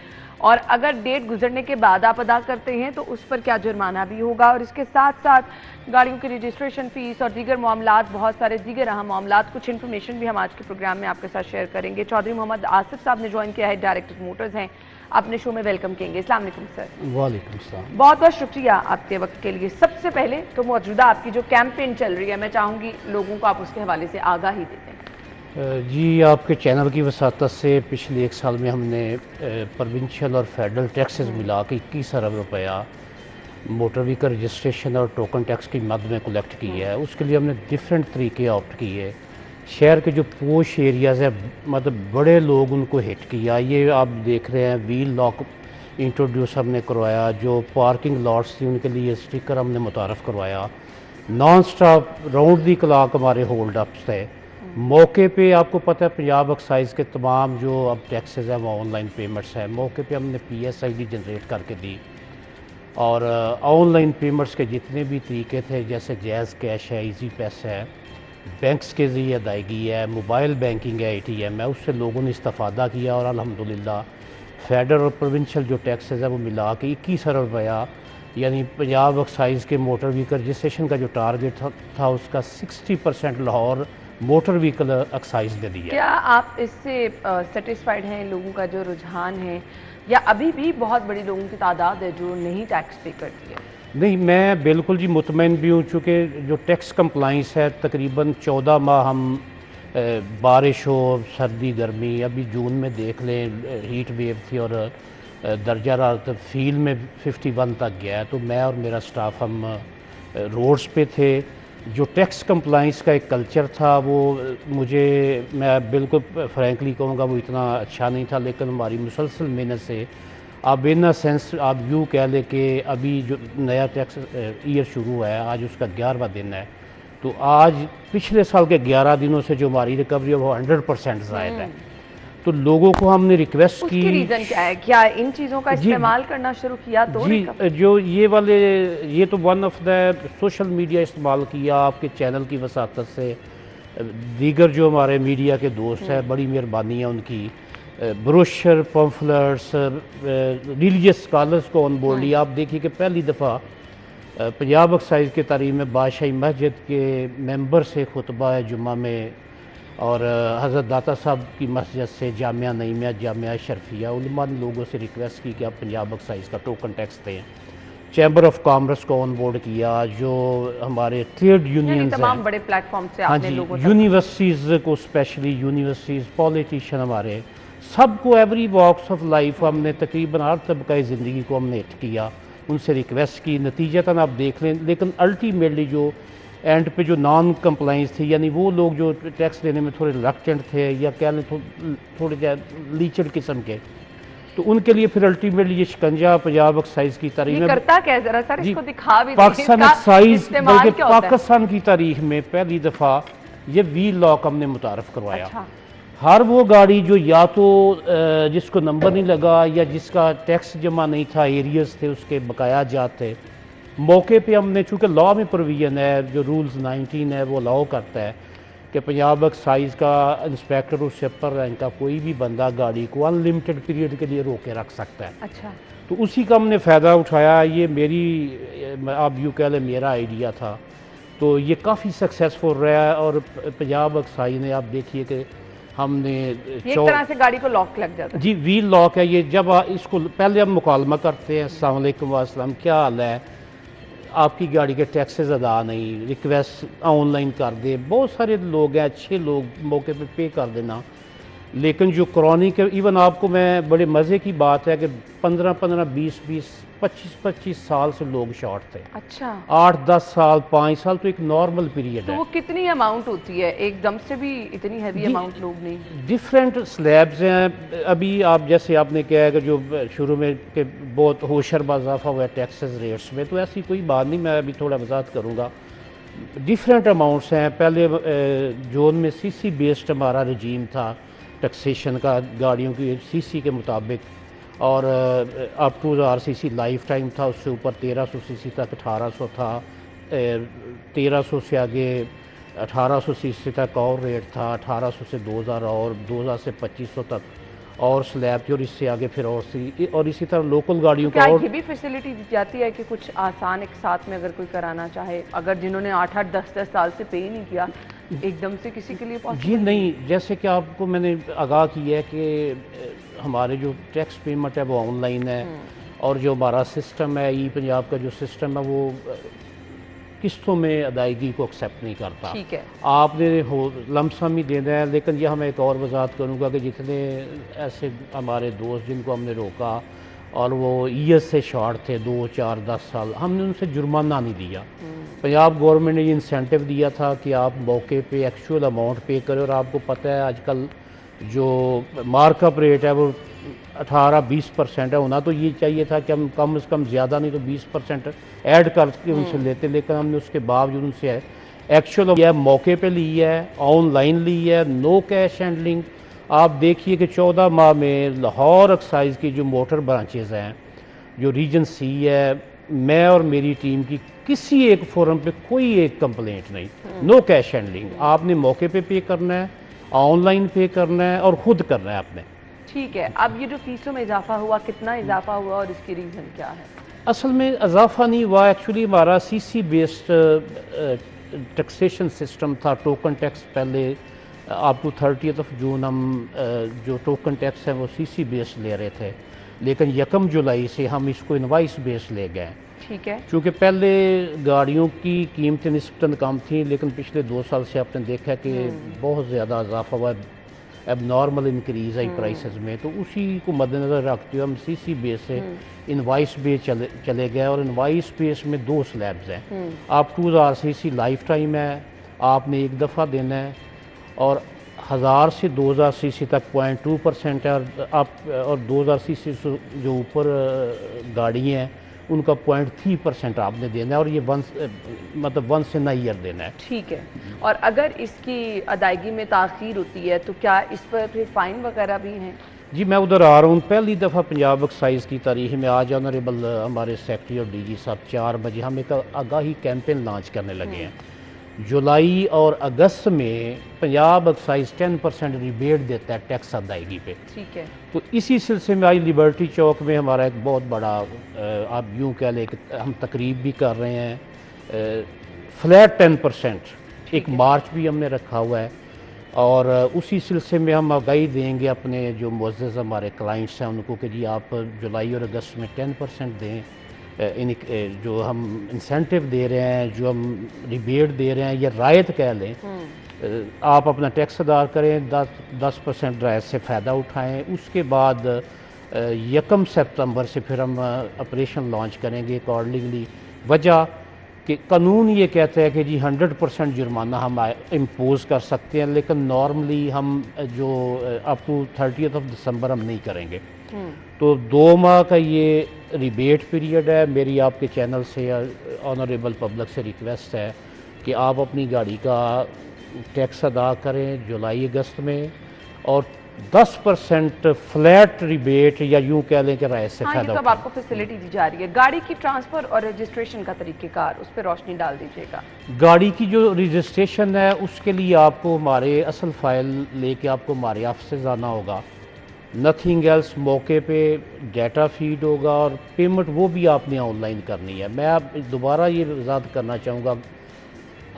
और अगर डेट गुजरने के बाद आप अदा करते हैं तो उस पर क्या जुर्माना भी होगा, और इसके साथ साथ गाड़ियों की रजिस्ट्रेशन फीस और दीगर मामलात, बहुत सारे दीगर अहम मामलात, कुछ इन्फॉर्मेशन भी हम आज के प्रोग्राम में आपके साथ शेयर करेंगे। चौधरी मोहम्मद आसिफ साहब ने ज्वाइन किया है, डायरेक्टर मोटर्स हैं, अपने शो में वेलकम कहेंगे। अस्सलाम वालेकुम सर। वालेकुम सलाम। बहुत बहुत शुक्रिया आपके वक्त के लिए। सबसे पहले तो मौजूदा आपकी जो कैंपेन चल रही है, मैं चाहूँगी लोगों को आप उसके हवाले से आगाही देते हैं। जी, आपके चैनल की वसातत से पिछले 1 साल में हमने प्रोविंशियल और फेडरल टैक्सेस मिला के 21 अरब रुपया मोटर व्हीकल रजिस्ट्रेशन और टोकन टैक्स की मद में कलेक्ट की है। उसके लिए हमने डिफरेंट तरीके ऑप्ट किए। शहर के जो पोश एरियाज़ है, मतलब बड़े लोग उनको हिट किया। ये आप देख रहे हैं, व्हील लॉक इंट्रोड्यूस हमने करवाया, जो पार्किंग लॉट्स थी उनके लिए स्टिकर हमने मुतारफ़ करवाया। नॉन स्टॉप राउंड दी क्लॉक हमारे होल्ड अप्स थे। मौके पे आपको पता है पंजाब एक्साइज के तमाम जो अब टैक्सेस हैं वो ऑनलाइन पेमेंट्स हैं। मौके पे हमने PSID जनरेट करके दी, और ऑनलाइन पेमेंट्स के जितने भी तरीके थे, जैसे जैज़ कैश है, इजी पैसा है, बैंक्स के ज़रिए अदायगी है, मोबाइल बैंकिंग है, ATM है, उससे लोगों ने इस्तेफादा किया। और अल्हम्दुलिल्लाह फेडरल और प्रोविंशियल जो टैक्सेस है वो मिला के 21 अरब रुपया, यानी पंजाब एक्साइज के मोटर व्हीकल रजिस्ट्रेशन का जो टारगेट था उसका 60% लाहौर मोटर व्हीकल एक्साइज ने दिया। क्या आप इससे सेटिस्फाइड हैं? लोगों का जो रुझान है, या अभी भी बहुत बड़ी लोगों की तादाद है जो नहीं टैक्स पे करती है? नहीं, मैं बिल्कुल जी मुतमईन भी हूँ, चूँकि जो टैक्स कंप्लाइंस है तकरीबन 14 माह हम बारिश हो, सर्दी, गर्मी, अभी जून में देख लें हीट वेव थी और दर्जा हरारत फील्ड में 51 तक गया है। तो मैं और मेरा स्टाफ हम रोड्स पे थे। जो टैक्स कंप्लाइंस का एक कल्चर था वो मैं बिल्कुल फ्रैंकली कहूँगा वो इतना अच्छा नहीं था, लेकिन हमारी मुसलसल मेहनत से अब इन सेंस आप यूँ कह लें कि अभी जो नया टैक्स ईयर शुरू हुआ है, आज उसका 11वां दिन है, तो आज पिछले साल के 11 दिनों से जो हमारी रिकवरी है वो 100% ज़ायद है। तो लोगों को हमने रिक्वेस्ट की। रीज़न क्या है? क्या इन चीज़ों का इस्तेमाल करना शुरू किया तो? जी, जो ये तो one of the social media इस्तेमाल किया आपके चैनल की वसातत से। दीगर जो हमारे मीडिया के दोस्त हैं, बड़ी मेहरबानी है उनकी। ब्रोशर, पम्फलेट्स, रिलीजियस स्कॉलर्स को ऑन बोर्ड लिया। आप देखिए कि पहली दफ़ा पंजाब एक्साइज के तारीख़ में बादशाही मस्जिद के मेंबर से खुतबा है जुम्मा में, और हज़रत दाता साहब की मस्जिद से जामिया नईमिया, जामिया शरफिया, उलमा ने लोगों से रिक्वेस्ट की कि आप पंजाब एक्साइज का टोकन टैक्स दें। चैम्बर ऑफ कॉमर्स को ऑन बोर्ड किया, जो हमारे ट्रेड यूनियंस तमाम बड़े प्लेटफॉर्म से हाँ जी, यूनिवर्सिटीज़ को, स्पेशली यूनिवर्सिटीज़, पॉलिटिशियन हमारे सबको, एवरी वॉक्स ऑफ लाइफ हमने तकरीबन हर तबका ज़िंदगी को हमने हिट किया, उनसे रिक्वेस्ट की। नतीजतन आप देख लें, लेकिन अल्टीमेटली जो एंड पे जो नॉन कंप्लाइंस थी, यानी वो लोग जो टैक्स देने में थोड़े रिलक्टेंट थे या कह लें थोड़े लीचड़ किस्म के, तो उनके लिए फिर अल्टीमेटली ये शिकंजा पंजाब एक्साइज की तारीख में करता क्या है, जरा सर इसको दिखा भी पाकिस्तान एक्साइज, बल्कि पाकिस्तान की तारीख में पहली दफ़ा ये व्हील लॉक हमने मुतारफ़ करवाया। अच्छा। हर वो गाड़ी जो या तो जिसको नंबर नहीं लगा या जिसका टैक्स जमा नहीं था, एरियर्स थे उसके बकाया जाते, मौके पे हमने, चूँकि लॉ में प्रोविजन है, जो रूल्स 19 है वो अलाउ करता है कि पंजाब एक्साइज का इंस्पेक्टर उससे अपर रैंक का कोई भी बंदा गाड़ी को अनलिमिटेड पीरियड के लिए रोक के रख सकता है। अच्छा, तो उसी का हमने फ़ायदा उठाया। ये मेरी, आप यूँ कह लें मेरा आइडिया था, तो ये काफ़ी सक्सेसफुल रहा है। और पंजाब एक्साइज ने, आप देखिए कि हमने ये एक तरह से गाड़ी को लॉक लग जाता है। जी, व्हील लॉक है ये। जब इसको पहले हम मुकालमा करते हैं, अस्सलाम वालेकुम वास्सलाम, क्या हाल है, आपकी गाड़ी के टैक्सेस अदा नहीं, रिक्वेस्ट ऑनलाइन कर दे। बहुत सारे लोग हैं, अच्छे लोग, मौके पे कर देना। लेकिन जो क्रॉनिक के, इवन आपको मैं, बड़े मज़े की बात है कि 15-15, 20-20, 25-25 साल से लोग शॉर्ट थे। अच्छा, 8-10 साल, 5 साल तो एक नॉर्मल पीरियड तो है। वो कितनी अमाउंट होती है एकदम से? भी इतनी हैवी अमाउंट लोग नहीं। डिफरेंट स्लैब्स हैं। अभी आप जैसे आपने कहा है कि जो शुरू में कि बहुत होशर इजाफा हुआ है टैक्सेस रेट्स में, तो ऐसी कोई बात नहीं, मैं अभी थोड़ा वजाहत करूँगा। डिफरेंट अमाउंट्स हैं। पहले जोन में सीसी बेस्ड हमारा रजीम था टैक्सेशन का, गाड़ियों की सीसी के मुताबिक, और up to RCC lifetime था। उससे ऊपर 1300 सीसी तक 1800 था, 1300 से आगे 1800 सीसी तक और रेट था, 1800 से 2000 और 2000 से 2500 तक और स्लैब थी, और इससे आगे फिर और इसी तरह लोकल गाड़ियों क्या का। और ये भी फैसिलिटी दी जाती है कि कुछ आसान एक साथ में अगर कोई कराना चाहे, अगर जिन्होंने 8-8, 10-10 साल से पे ही नहीं किया, एकदम से किसी के लिए पॉसिबल? ये नहीं, जैसे कि आपको मैंने आगाह किया है कि हमारे जो टैक्स पेमेंट है वो ऑनलाइन है, और जो हमारा सिस्टम है, ई पंजाब का जो सिस्टम है वो किस्तों में अदायगी को एक्सेप्ट नहीं करता। ठीक है, आपने हो लमसम ही देना है। लेकिन यह मैं एक और वजाहत करूँगा कि जितने ऐसे हमारे दोस्त जिनको हमने रोका और वो ईएस से शॉर्ट थे 2, 4, 10 साल, हमने उनसे जुर्माना नहीं दिया। पंजाब गवर्नमेंट ने ये इंसेंटिव दिया था कि आप मौके पे एक्चुअल अमाउंट पे करें। और आपको पता है आजकल जो मार्कअप रेट है वो 18-20% है। होना तो ये चाहिए था कि हम कम से कम ज़्यादा नहीं तो 20% ऐड करके उनसे लेते, लेकिन हमने उसके बावजूद उनसे एक्चुअल यह मौके पे ली है, ऑनलाइन ली है, नो कैश हैंडलिंग। आप देखिए कि 14 माह में लाहौर एक्साइज की जो मोटर ब्रांचेज़ हैं, जो रीजन सी है, मैं और मेरी टीम की किसी एक फोरम पे कोई एक कंप्लेंट नहीं। नो कैश हैंडलिंग, आपने मौके पे करना है, ऑनलाइन पे करना है और खुद करना है आपने। ठीक है। अब ये जो फीसों में इजाफा हुआ, कितना इजाफा हुआ और इसकी रीज़न क्या है? असल में इजाफा नहीं हुआ, एक्चुअली हमारा सीसी बेस्ड टैक्सेशन सिस्टम था। टोकन टैक्स पहले अप टू 30 जून हम जो टोकन टैक्स है वो सीसी बेस्ड ले रहे थे, लेकिन 1 जुलाई से हम इसको इनवाइस बेस्ड ले गए। ठीक है, क्योंकि पहले गाड़ियों की कीमतें निस्बतन कम थी, लेकिन पिछले 2 साल से आपने देखा कि बहुत ज़्यादा इजाफा हुआ, अब नॉर्मल इंक्रीज़ आई प्राइसेस में। तो उसी को मद्देनज़र रखते हुए हम सीसी बेस से इनवाइस बेस चले गए। और इनवाइस बेस में 2 स्लैब्स हैं। आप 2000 सीसी लाइफ टाइम है, आपने एक दफ़ा देना है, और 1000 से 2000 सीसी तक 0.2% है, और 2000 सीसी से जो ऊपर गाड़ी हैं उनका 0.3% आपने देना है, और ये मतलब वंस इन अ ईयर देना है। ठीक है। और अगर इसकी अदायगी में ताख़ीर होती है तो क्या इस पर फिर फ़ाइन वगैरह भी हैं? जी, मैं उधर आ रहा हूँ। पहली दफ़ा पंजाब एक्साइज की तारीख में आज ऑनरेबल हमारे सेक्रेटरी और डीजी साहब 4 बजे हम एक आगाही कैंपेन लॉन्च करने लगे हैं। जुलाई और अगस्त में पंजाब एक्साइज 10% रिबेट देता है टैक्स अदायगी पे। ठीक है, तो इसी सिलसिले में आज लिबर्टी चौक में हमारा एक बहुत बड़ा, आप यूँ कह लें कि हम तकरीब भी कर रहे हैं, फ्लैट 10%। एक मार्च भी हमने रखा हुआ है, और उसी सिलसिले में हम आगाही देंगे अपने जो मुअज़्ज़ज़ हमारे क्लाइंट्स हैं उनको कि जी आप जुलाई और अगस्त में 10% दें। इन जो हम इंसेंटिव दे रहे हैं, जो हम रिबेट दे रहे हैं, या रायत कह लें, आप अपना टैक्स अदा करें, 10% रायत से फ़ायदा उठाएं। उसके बाद 1 सितंबर से फिर हम ऑपरेशन लॉन्च करेंगे अकॉर्डिंगली। वजह कि कानून ये कहता है कि जी 100% जुर्माना हम इम्पोज़ कर सकते हैं, लेकिन नॉर्मली हम जो अप टू 30 दिसंबर हम नहीं करेंगे। तो 2 माह का ये रिबेट पीरियड है। मेरी आपके चैनल से ऑनरेबल पब्लिक से रिक्वेस्ट है कि आप अपनी गाड़ी का टैक्स अदा करें जुलाई अगस्त में, और 10% फ्लैट रिबेट या यूं कह लें कि राय से हाँ, ये फायदा तो अब आपको फैसिलिटी दी जा रही है। गाड़ी की ट्रांसफर और रजिस्ट्रेशन का तरीक़ेकार, उस पर रोशनी डाल दीजिएगा। गाड़ी की जो रजिस्ट्रेशन है उसके लिए आपको हमारे असल फाइल लेके आपको हमारे ऑफिस से जाना होगा, नथिंग एल्स। मौके पे डाटा फीड होगा और पेमेंट वो भी आपने ऑनलाइन करनी है। मैं आप दोबारा ये वजाहत करना चाहूँगा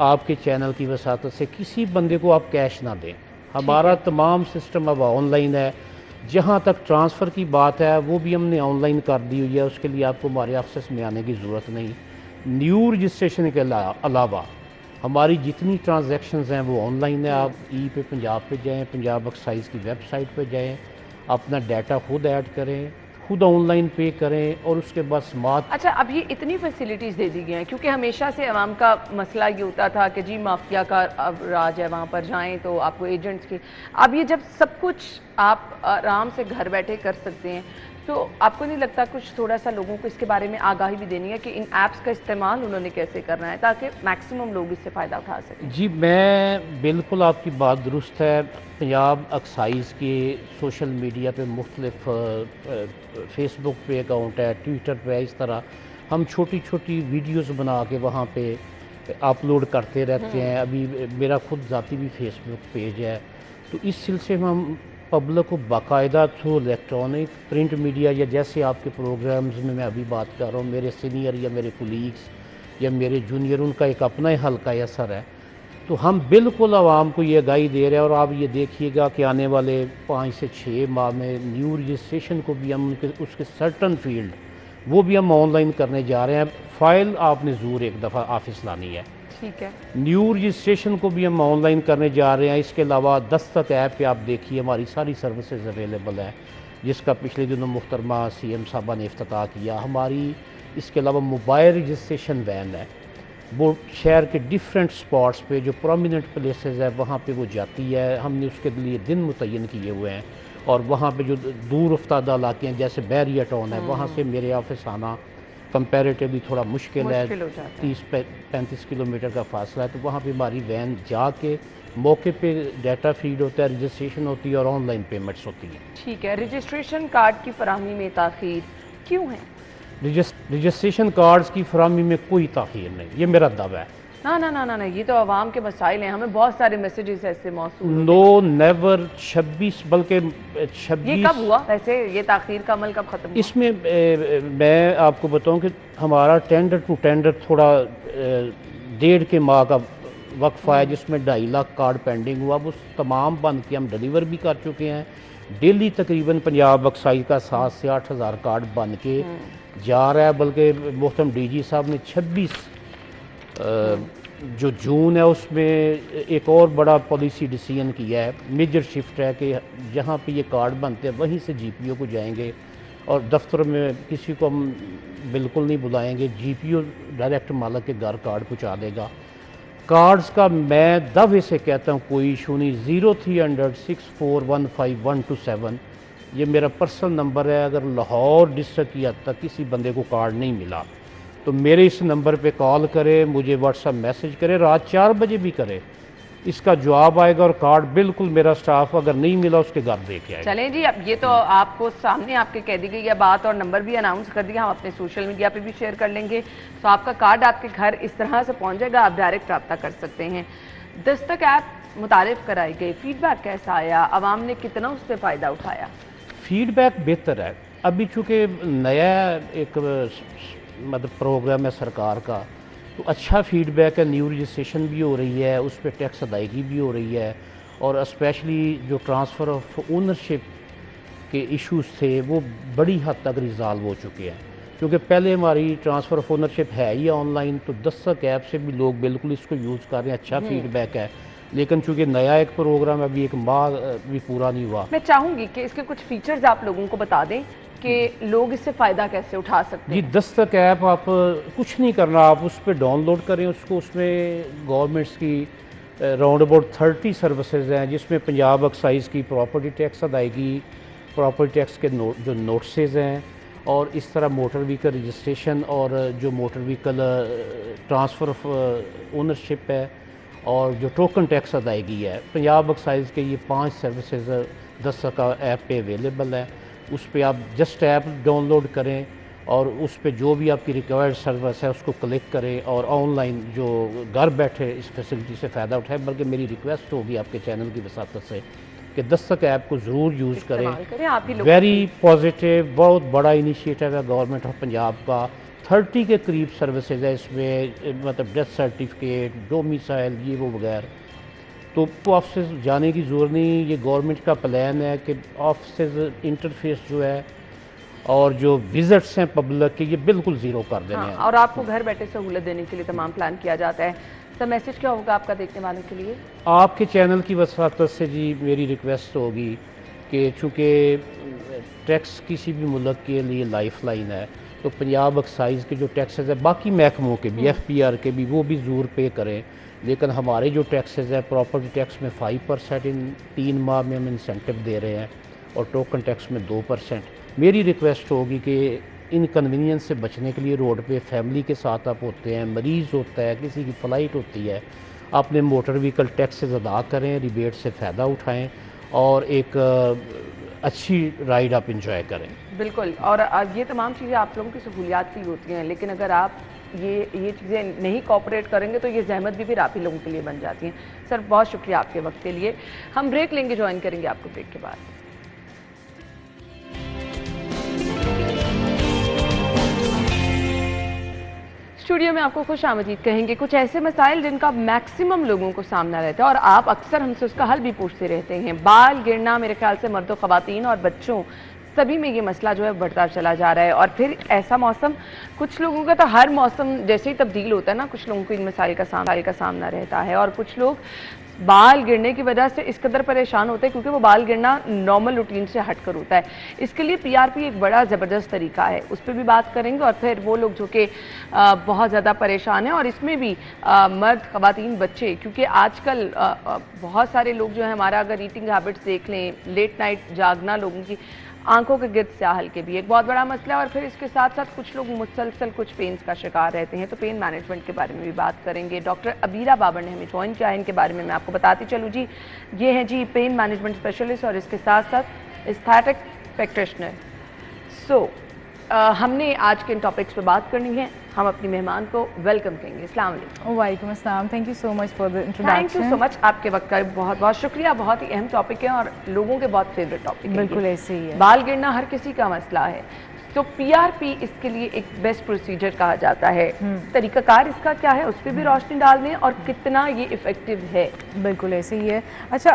आपके चैनल की वसातत से, किसी बंदे को आप कैश ना दें। हमारा तमाम सिस्टम अब ऑनलाइन है। जहाँ तक ट्रांसफ़र की बात है वो भी हमने ऑनलाइन कर दी हुई है, उसके लिए आपको हमारे ऑफिस में आने की ज़रूरत नहीं। न्यू रजिस्ट्रेशन के अलावा हमारी जितनी ट्रांजैक्शंस हैं वो ऑनलाइन है। आप ई पे पंजाब पे जाएं, पंजाब एक्साइज की वेबसाइट पे जाएं, अपना डाटा खुद ऐड करें, खुद ऑनलाइन पे करें और उसके बाद स्मार्ट। अच्छा, अब ये इतनी फैसिलिटीज़ दे दी गई हैं, क्योंकि हमेशा से आवाम का मसला ये होता था कि जी माफिया का अब राज है, वहाँ पर जाएं तो आपको एजेंट्स की। अब ये जब सब कुछ आप आराम से घर बैठे कर सकते हैं, तो आपको नहीं लगता कुछ थोड़ा सा लोगों को इसके बारे में आगाही भी देनी है कि इन ऐप्स का इस्तेमाल उन्होंने कैसे करना है ताकि मैक्सिमम लोग इससे फ़ायदा उठा सकें? जी, मैं बिल्कुल आपकी बात दुरुस्त है। पंजाब एक्साइज के सोशल मीडिया पे मुख्तलिफ फेसबुक पे अकाउंट है, ट्विटर पे, इस तरह हम छोटी छोटी वीडियोस बना के वहाँ पे अपलोड करते रहते हैं। अभी मेरा खुद ज़ाती भी फेसबुक पेज है, तो इस सिलसिले में हम पब्लिक को बाकायदा थ्रू इलेक्ट्रॉनिक प्रिंट मीडिया या जैसे आपके प्रोग्राम्स में मैं अभी बात कर रहा हूँ, मेरे सीनियर या मेरे कुलीग्स या मेरे जूनियर, उनका एक अपना ही हल्का असर है। तो हम बिल्कुल आवाम को ये आगाही दे रहे हैं और आप ये देखिएगा कि आने वाले 5 से 6 माह में न्यू रजिस्ट्रेशन को भी हम उसके सर्टन फील्ड वो भी हम ऑनलाइन करने जा रहे हैं। फ़ाइल आपने ज़रूर एक दफ़ा ऑफिस लानी है। ठीक है। न्यू रजिस्ट्रेशन को भी हम ऑनलाइन करने जा रहे हैं। इसके अलावा दस्तक ऐप पे आप देखिए हमारी सारी सर्विसेज अवेलेबल है, जिसका पिछले दिनों मुहतरमा CM साहबा ने इफ्तिताह किया। हमारी इसके अलावा मोबाइल रजिस्ट्रेशन वैन है, वो शहर के डिफरेंट स्पॉट्स पे जो प्रोमिनेंट प्लेसेस है वहाँ पे वो जाती है। हमने उसके लिए दिन मुतय्यन किए हुए हैं और वहाँ पे जो दूर अफ्तादा इलाके हैं जैसे बैरिया टाउन है, वहाँ से मेरे ऑफिस आना कंपैरेटिवली थोड़ा मुश्किल है। 30-35 किलोमीटर का फासला है, तो वहाँ पे हमारी वैन जाके मौके पे डाटा फीड होता है, रजिस्ट्रेशन होती है और ऑनलाइन पेमेंट्स होती हैं। ठीक है। रजिस्ट्रेशन कार्ड की फराहमी में ताख़ीर क्यों है? रजिस्ट्रेशन कार्ड्स की फराहमी में कोई ताख़ीर नहीं, ये मेरा दावा है। ना ना ना ना ना, ये तो आवाम के मसाइल हैं, हमें बहुत सारे मैसेजेस ऐसे मौसूल। नो नेवर 26 बल्कि 26। ये कब हुआ वैसे, ये ताख़ीर का अमल कब ख़त्म हुआ? इसमें मैं आपको बताऊं कि हमारा टेंडर टू टेंडर थोड़ा 1.5 के माह का वक्फा है, जिसमें 2.5 लाख कार्ड पेंडिंग हुआ। वो तमाम बन के हम डिलीवर भी कर चुके हैं। डेली तकरीबन पंजाब एक्साइज का 7 से 8 हज़ार कार्ड बन के जा रहा है। बल्कि मोहतरम DG साहब ने 26 जो जून है उसमें एक और बड़ा पॉलिसी डिसीजन किया है, मेजर शिफ्ट है कि जहाँ पे ये कार्ड बनते हैं वहीं से GPO को जाएंगे और दफ्तर में किसी को हम बिल्कुल नहीं बुलाएंगे। GPO डायरेक्ट मालिक के घर कार्ड पहुँचा देगा। कार्ड्स का मैं दावे से कहता हूँ कोई इशू नहीं। 0300 6415 ये मेरा पर्सनल नंबर है। अगर लाहौर डिस्ट्रिक्ट की हद तक किसी बंदे को कार्ड नहीं मिला तो मेरे इस नंबर पे कॉल करे, मुझे व्हाट्सएप मैसेज करे, रात 4 बजे भी करे, इसका जवाब आएगा और कार्ड बिल्कुल मेरा स्टाफ अगर नहीं मिला उसके घर दे के आएगा। चलें जी, अब ये तो आपको सामने आपके कह दी गई है बात और नंबर भी अनाउंस कर दिया, हम अपने सोशल मीडिया पे भी शेयर कर लेंगे। तो आपका कार्ड आपके घर इस तरह से पहुंच जाएगा, आप डायरेक्ट रब्ता कर सकते हैं। दस्तक ऐप मुतारिफ कराई गई, फीडबैक कैसा आया, आवाम ने कितना उससे फ़ायदा उठाया? फीडबैक बेहतर है। अभी चूँकि नया एक मतलब प्रोग्राम है सरकार का, तो अच्छा फीडबैक है। न्यू रजिस्ट्रेशन भी हो रही है, उस पर टैक्स अदायगी भी हो रही है और स्पेशली जो ट्रांसफ़र ऑफ ओनरशिप के इश्यूज़ थे वो बड़ी हद तक रिज़ॉल्व हो चुके हैं। क्योंकि पहले हमारी ट्रांसफ़र ऑफ ओनरशिप है ही ऑनलाइन, तो दस्तक ऐप से भी लोग बिल्कुल इसको यूज़ कर रहे हैं, अच्छा फीडबैक है। लेकिन चूँकि नया एक प्रोग्राम अभी 1 माह भी पूरा नहीं हुआ, मैं चाहूँगी कि इसके कुछ फीचर्स आप लोगों को बता दें कि लोग इससे फ़ायदा कैसे उठा सकते हैं। जी, दस्तक ऐप आप कुछ नहीं करना, आप उस पर डाउनलोड करें उसको। उसमें गवर्नमेंट्स की राउंड अबाउट 30 सर्विसेज हैं, जिसमें पंजाब एक्साइज की प्रॉपर्टी टैक्स अदायगी, प्रॉपर्टी टैक्स के जो नोटिसेज हैं और इस तरह मोटर व्हीकल रजिस्ट्रेशन और जो motor vehicle transfer of ownership है और जो टोकन टैक्स अदायगी है, पंजाब एक्साइज के ये 5 सर्विसेज दस्तक ऐप पे अवेलेबल है। उस पर आप जस्ट ऐप डाउनलोड करें और उस पर जो भी आपकी रिक्वायर्ड सर्विस है उसको क्लिक करें और ऑनलाइन जो घर बैठे इस फैसिलिटी से फ़ायदा उठाएं। बल्कि मेरी रिक्वेस्ट होगी आपके चैनल की वसातत से कि दस्तक ऐप को ज़रूर यूज़ करें। वेरी पॉजिटिव, बहुत बड़ा इनिशिएटिव है गवर्नमेंट ऑफ पंजाब का। 30 के करीब सर्विसेज है इसमें, मतलब डेथ सर्टिफिकेट, डोमिसाइल, ये वो वगैरह। तो ऑफिस जाने की ज़रूरत नहीं, ये गवर्नमेंट का प्लान है कि ऑफिस इंटरफेस जो है और जो विजिट्स हैं पब्लिक के, ये बिल्कुल ज़ीरो कर देने हैं। और आपको घर बैठे सहूलत देने के लिए तमाम प्लान किया जाता है। सर मैसेज क्या होगा आपका देखने वालों के लिए? आपके चैनल की वसातत से जी मेरी रिक्वेस्ट होगी कि चूँकि टैक्स किसी भी मुल्क के लिए लाइफ लाइन है, तो पंजाब एक्साइज के जो टैक्सेस है बाकी महकमों के भी, FPR के भी, वो भी ज़रूर पे करें। लेकिन हमारे जो टैक्सेस है, प्रॉपर्टी टैक्स में 5% इन 3 माह में हम इंसेंटिव दे रहे हैं और टोकन टैक्स में 2%। मेरी रिक्वेस्ट होगी कि इनकन्वीनियंस से बचने के लिए रोड पे फैमिली के साथ आप होते हैं, मरीज़ होता है, किसी की फ़्लाइट होती है, अपने मोटर व्हीकल टैक्सेस अदा करें, रिबेट से फ़ायदा उठाएं और एक अच्छी राइड आप इंजॉय करें। बिल्कुल, और ये तमाम चीज़ें आप लोगों की सहूलियात की होती हैं, लेकिन अगर आप ये चीज़ें नहीं कोऑपरेट करेंगे तो ये जहमत भी फिर आप ही लोगों के लिए बन जाती हैं। सर बहुत शुक्रिया आपके वक्त के लिए। हम ब्रेक लेंगे, ज्वाइन करेंगे आपको ब्रेक के बाद। स्टूडियो में आपको खुश आमदीद कहेंगे। कुछ ऐसे मसाइल जिनका मैक्सिमम लोगों को सामना रहता है और आप अक्सर हमसे उसका हल भी पूछते रहते हैं। बाल गिरना, मेरे ख्याल से मर्दों, ख़वातीन और बच्चों सभी में ये मसला जो है बढ़ता चला जा रहा है। और फिर ऐसा मौसम, कुछ लोगों का तो हर मौसम जैसे ही तब्दील होता है ना, कुछ लोगों को इन मसाइल का सामना रहता है। और कुछ लोग बाल गिरने की वजह से इस कदर परेशान होते हैं क्योंकि वो बाल गिरना नॉर्मल रूटीन से हटकर होता है। इसके लिए PRP एक बड़ा ज़बरदस्त तरीका है, उस पर भी बात करेंगे। और फिर वो लोग जो कि बहुत ज़्यादा परेशान हैं, और इसमें भी मर्द, ख़वातीन, बच्चे, क्योंकि आजकल बहुत सारे लोग जो है, हमारा अगर ईटिंग हैबिट्स देख लें, लेट नाइट जागना, लोगों की आंखों के गिर्द स्याहल के भी एक बहुत बड़ा मसला है। और फिर इसके साथ साथ कुछ लोग मुसलसल कुछ पेन्स का शिकार रहते हैं, तो पेन मैनेजमेंट के बारे में भी बात करेंगे। डॉक्टर अबीरा बाबर ने हमें ज्वाइन किया है, इनके बारे में मैं आपको बताती चलूँ जी। ये हैं जी पेन मैनेजमेंट स्पेशलिस्ट और इसके साथ साथ एस्थेटिक प्रैक्टिशनर। सो हमने आज के इन टॉपिक्स पे बात करनी है। हम अपनी मेहमान को वेलकम करेंगे। अस्सलाम वालेकुम। वालेकुम अस्सलाम। Thank you so much for the introduction. Thank you so much, आपके वक्त का बहुत बहुत शुक्रिया। बहुत ही अहम टॉपिक है और लोगों के बहुत फेवरेट टॉपिक है। बिल्कुल ऐसे ही है। बाल गिरना हर किसी का मसला है, तो PRP इसके लिए एक बेस्ट प्रोसीजर कहा जाता है। तरीकाकार इसका क्या है, उस पर भी रोशनी डाल दें और कितना ये इफेक्टिव है। बिल्कुल ऐसे ही है। अच्छा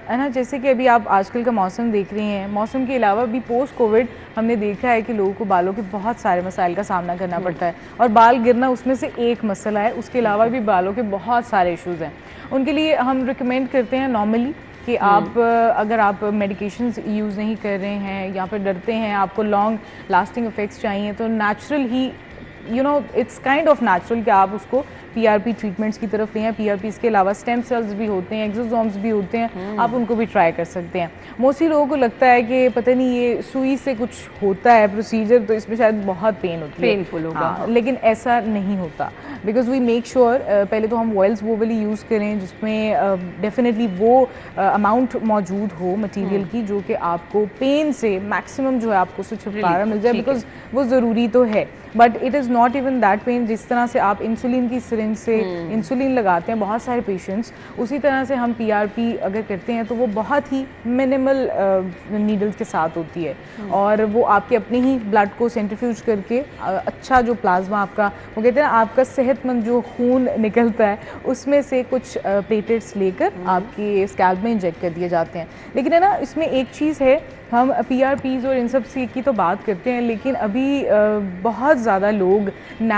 है ना, जैसे कि अभी आप आजकल का मौसम देख रही हैं, मौसम के अलावा भी पोस्ट कोविड हमने देखा है कि लोगों को बालों के बहुत सारे मसाइल का सामना करना पड़ता है और बाल गिरना उसमें से एक मसला है। उसके अलावा भी बालों के बहुत सारे इश्यूज़ हैं। उनके लिए हम रिकमेंड करते हैं नॉर्मली कि आप अगर आप मेडिकेशंस यूज़ नहीं कर रहे हैं या फिर डरते हैं, आपको लॉन्ग लास्टिंग इफ़ेक्ट्स चाहिए, तो natural he it's kind of natural कि आप उसको PRP ट्रीटमेंट्स की तरफ लें। PRP इसके अलावा स्टेम सेल्स भी होते हैं, एक्सोसोम्स भी होते हैं, आप उनको भी ट्राई कर सकते हैं। मोस्टली लोगों को लगता है कि पता नहीं ये सुई से कुछ होता है प्रोसीजर, तो इसमें शायद बहुत पेन होती है, पेनफुल होगा। लेकिन ऐसा नहीं होता, बिकॉज वी मेक श्योर पहले तो हम ऑयल्स वो वाली यूज़ करें जिसमें डेफिनेटली वो अमाउंट मौजूद हो मटीरियल की जो कि आपको पेन से मैक्सिमम जो है आपको उससे छुटकारा मिल जाए, बिकॉज वो ज़रूरी तो है। But it is not even that pain. जिस तरह से आप इंसुलिन की सिरिंज से इंसुलिन लगाते हैं बहुत सारे पेशेंट्स, उसी तरह से हम PRP अगर करते हैं तो वो बहुत ही मिनिमल नीडल्स के साथ होती है और वो आपके अपने ही ब्लड को सेंट्रीफ्यूज करके अच्छा जो प्लाज्मा आपका, वो कहते हैं आपका सेहतमंद जो खून निकलता है उसमें से कुछ प्लेटलेट्स लेकर आपके स्कैल्प में इंजेक्ट कर दिए जाते हैं। लेकिन है ना, इसमें एक चीज़ है, हम PRPs और इन सब की तो बात करते हैं, लेकिन अभी बहुत ज़्यादा लोग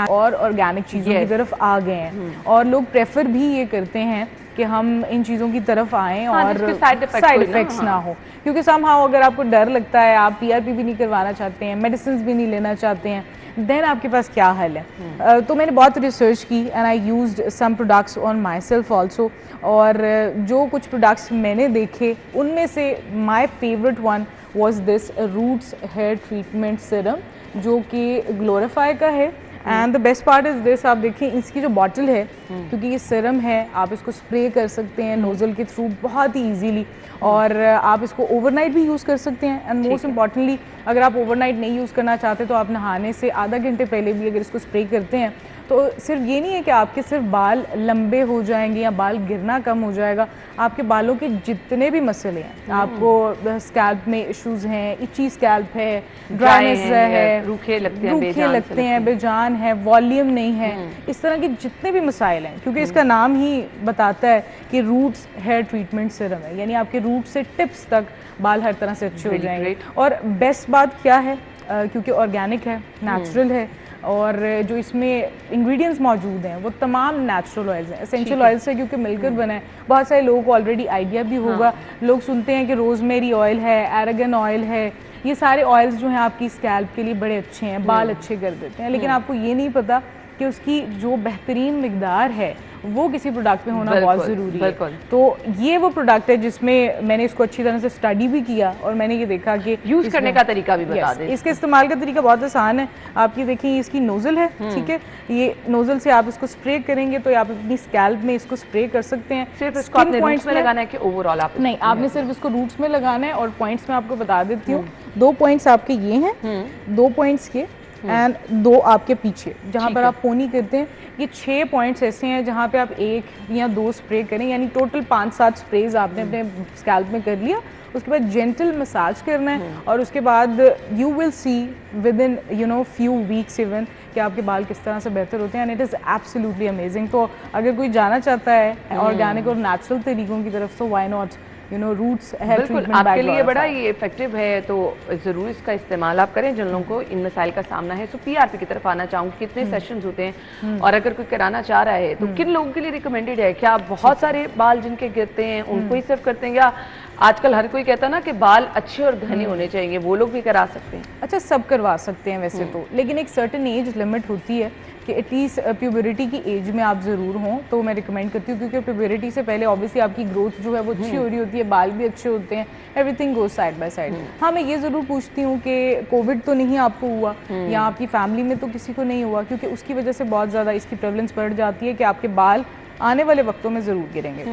और ऑर्गेनिक चीज़ों की तरफ आ गए हैं और लोग प्रेफर भी ये करते हैं कि हम इन चीज़ों की तरफ आएँ और साइड इफ़ेक्ट्स ना हो, क्योंकि समहाउ अगर आपको डर लगता है, आप PRP भी नहीं करवाना चाहते हैं, मेडिसिन भी नहीं लेना चाहते हैं, देन आपके पास क्या हल है। तो मैंने बहुत रिसर्च की and I used some products on myself also, और जो कुछ प्रोडक्ट्स मैंने देखे उनमें से my favourite one was this roots hair treatment serum, जो कि ग्लोरीफाई का है। And the best part is this, आप देखिए इसकी जो बॉटल है क्योंकि ये सीरम है, आप इसको स्प्रे कर सकते हैं नोजल के थ्रू बहुत ही इजीली, और आप इसको ओवरनाइट भी यूज़ कर सकते हैं। एंड मोस्ट इम्पॉर्टेंटली अगर आप ओवरनाइट नहीं यूज़ करना चाहते तो आप नहाने से आधा घंटे पहले भी अगर इसको स्प्रे करते हैं तो सिर्फ ये नहीं है कि आपके सिर्फ बाल लंबे हो जाएंगे या बाल गिरना कम हो जाएगा, आपके बालों के जितने भी मसले हैं, आपको स्कैल्प में इश्यूज हैं, इची स्कैल्प है, ड्राइनेस है, रूखे लगते हैं, बेजान है, वॉल्यूम नहीं है, इस तरह के जितने भी मसाइल हैं, क्योंकि इसका नाम ही बताता है कि रूट्स हेयर ट्रीटमेंट सीरम है, यानी आपके रूट से टिप्स तक बाल हर तरह से अच्छे हो जाएंगे। और बेस्ट बात क्या है, क्योंकि ऑर्गेनिक है, नेचुरल है, और जो इसमें इंग्रेडिएंट्स मौजूद हैं वो तमाम नेचुरल ऑयल्स हैं, एसेंशियल ऑयल से क्योंकि मिलकर बना है। बहुत सारे लोगों को ऑलरेडी आइडिया भी होगा, लोग सुनते हैं कि रोजमेरी ऑयल है, एरागन ऑयल है, ये सारे ऑयल्स जो हैं आपकी स्कैल्प के लिए बड़े अच्छे हैं, बाल अच्छे कर देते हैं, लेकिन आपको ये नहीं पता कि उसकी जो बेहतरीन मिकदार है वो किसी प्रोडक्ट में होना बहुत ज़रूरी है। तो ये वो प्रोडक्ट है जिसमें मैंने इसको अच्छी तरह से स्टडी भी किया और मैंने ये देखा कि यूज़ करने का तरीका भी बता दें। इसके इस्तेमाल का तरीका बहुत आसान है। आपकी देखिए इसकी नोज़ल है, ठीक है, ये नोज़ल से आप इसको स्प्रे करेंगे तो आप अपनी स्कैल्प में इसको स्प्रे कर सकते हैं। सिर्फ इसको अपने रूट्स में लगाना है कि ओवरऑल आप? नहीं, आपने सिर्फ इसको रूट्स में लगाना है, और पॉइंट्स में आपको बता देती हूँ। 2 पॉइंट्स आपके ये हैं, 2 पॉइंट्स ये एंड 2 आपके पीछे जहाँ पर आप पोनी करते हैं। ये 6 पॉइंट्स ऐसे हैं जहाँ पे आप 1 या 2 स्प्रे करें, यानी टोटल 5-7 स्प्रेज आपने अपने स्कैल्प में कर लिया। उसके बाद जेंटल मसाज करना है और उसके बाद you will see with in few weeks even कि आपके बाल किस तरह से बेहतर होते हैं, and it is absolutely amazing. तो अगर कोई जाना चाहता है ऑर्गेनिक और नेचुरल तरीकों की तरफ तो why not, roots hair treatment आपके लिए बड़ा ये इफेक्टिव है, तो ज़रूर इसका इस्तेमाल आप करें जिन लोगों को इन मसाइल का सामना है। सो पीआरपी की तरफ आना चाहूँगी, कितने सेशंस होते हैं और अगर कोई कराना चाह रहा है तो किन लोगों के लिए रिकमेंडेड है? क्या बहुत सारे बाल जिनके गिरते हैं उनको ही सिर्फ करते हैं, या आजकल हर कोई कहता है ना कि बाल अच्छे और घने होने चाहिए, वो लोग भी करा सकते हैं? अच्छा, सब करवा सकते हैं वैसे तो, लेकिन एक सर्टेन एज लिमिट होती है कि एटलीस्ट प्यूबरिटी की एज में आप ज़रूर हों तो मैं रिकमेंड करती हूँ, क्योंकि प्यूबरिटी से पहले ऑब्वियसली आपकी ग्रोथ जो है वो अच्छी हो रही होती है, बाल भी अच्छे होते हैं, everything goes side by side. हाँ, मैं ये ज़रूर पूछती हूँ कि कोविड तो नहीं आपको हुआ या आपकी फैमिली में तो किसी को नहीं हुआ, क्योंकि उसकी वजह से बहुत ज़्यादा इसकी प्रेवलेंस बढ़ जाती है कि आपके बाल आने वाले वक्तों में ज़रूर गिरेंगे।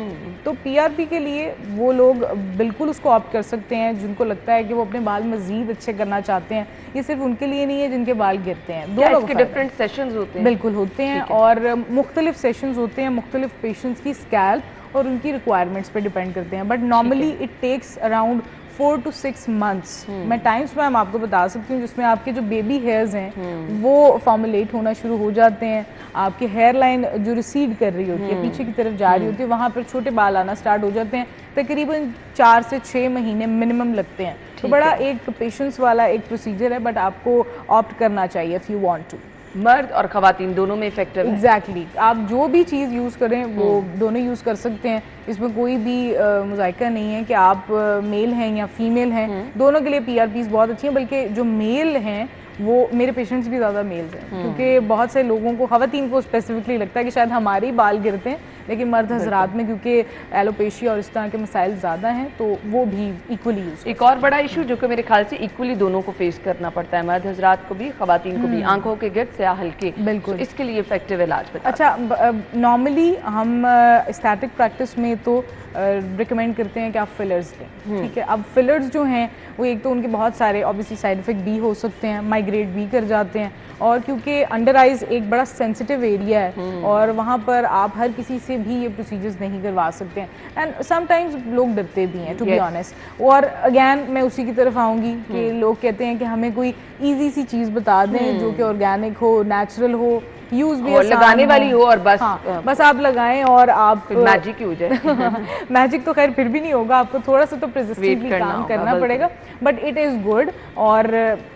तो पीआरपी के लिए वो लोग बिल्कुल उसको ऑप्ट कर सकते हैं जिनको लगता है कि वो अपने बाल मज़ीद अच्छे करना चाहते हैं। ये सिर्फ उनके लिए नहीं है जिनके बाल गिरते हैं। दोनों के डिफरेंट सेशंस होते हैं? बिल्कुल होते हैं, और मुख्तलिफ सेशंस होते हैं, मुख्तलिफ पेशेंट्स की स्कैल्प और उनकी रिक्वायरमेंट्स पे डिपेंड करते हैं। But normally it takes around 4 to 6 months। मैं टाइम्स मैम आपको बता सकती हूँ जिसमें आपके जो बेबी हेयर्स हैं वो फॉर्मुलेट होना शुरू हो जाते हैं, आपके हेयर लाइन जो रिसीड कर रही होती है, पीछे की तरफ जा रही होती है, वहाँ पर छोटे बाल आना स्टार्ट हो जाते हैं। तकरीबन 4 से 6 महीने मिनिमम लगते हैं। तो बड़ा एक पेशेंस वाला एक प्रोसीजर है, बट आपको ऑप्ट करना चाहिए इफ़ यू वांट टू। मर्द और खवातीन दोनों में इफेक्टिव है? एग्जैक्टली, आप जो भी चीज़ यूज़ करें वो दोनों यूज़ कर सकते हैं, इसमें कोई भी मुज़ायका नहीं है कि आप मेल हैं या फीमेल हैं, दोनों के लिए पीआरपीज़ बहुत अच्छी हैं। बल्कि जो मेल हैं वो मेरे पेशेंट्स भी ज़्यादा मेल्स हैं, क्योंकि बहुत से लोगों को, खवातीन को स्पेसिफिकली लगता है कि शायद हमारे ही बाल गिरते हैं, लेकिन मर्द हजरात में क्योंकि एलोपेशिया और इस तरह के मसाइल ज़्यादा हैं तो वो भी इक्वली यूज़। एक और बड़ा इशू जो कि मेरे ख्याल से इक्वली दोनों को फेस करना पड़ता है, मर्द हजरात को भी, खवातीन को भी, आंखों के गिर्द स्याह हल्के। बिल्कुल, इसके लिए इफेक्टिव इलाज बता। अच्छा, नॉर्मली हम एस्थेटिक प्रैक्टिस में तो रिकमेंड करते हैं कि आप फिलर्स लें, ठीक है। अब फिलर्स जो हैं वो एक तो उनके बहुत सारे ऑब्वियसली साइड इफेक्ट भी हो सकते हैं, माइग्रेट भी कर जाते हैं, और क्योंकि अंडर आइज एक बड़ा सेंसिटिव एरिया है और वहाँ पर आप हर किसी से भी ये प्रोसीजर्स नहीं करवा सकते हैं, एंड समटाइम्स लोग डरते भी हैं टू बी ऑनेस्ट। और अगैन मैं उसी की तरफ आऊँगी कि लोग कहते हैं कि हमें कोई ईजी सी चीज़ बता दें जो कि ऑर्गेनिक हो, नेचुरल हो, यूज भी लगाने वाली हो, और बस बस आप लगाएं और आप मैजिक ही हो जाए। मैजिक तो खैर फिर भी नहीं होगा, आपको थोड़ा सा तो प्रेसिस्टेंटली काम करना पड़ेगा, बट इट इज़ गुड। और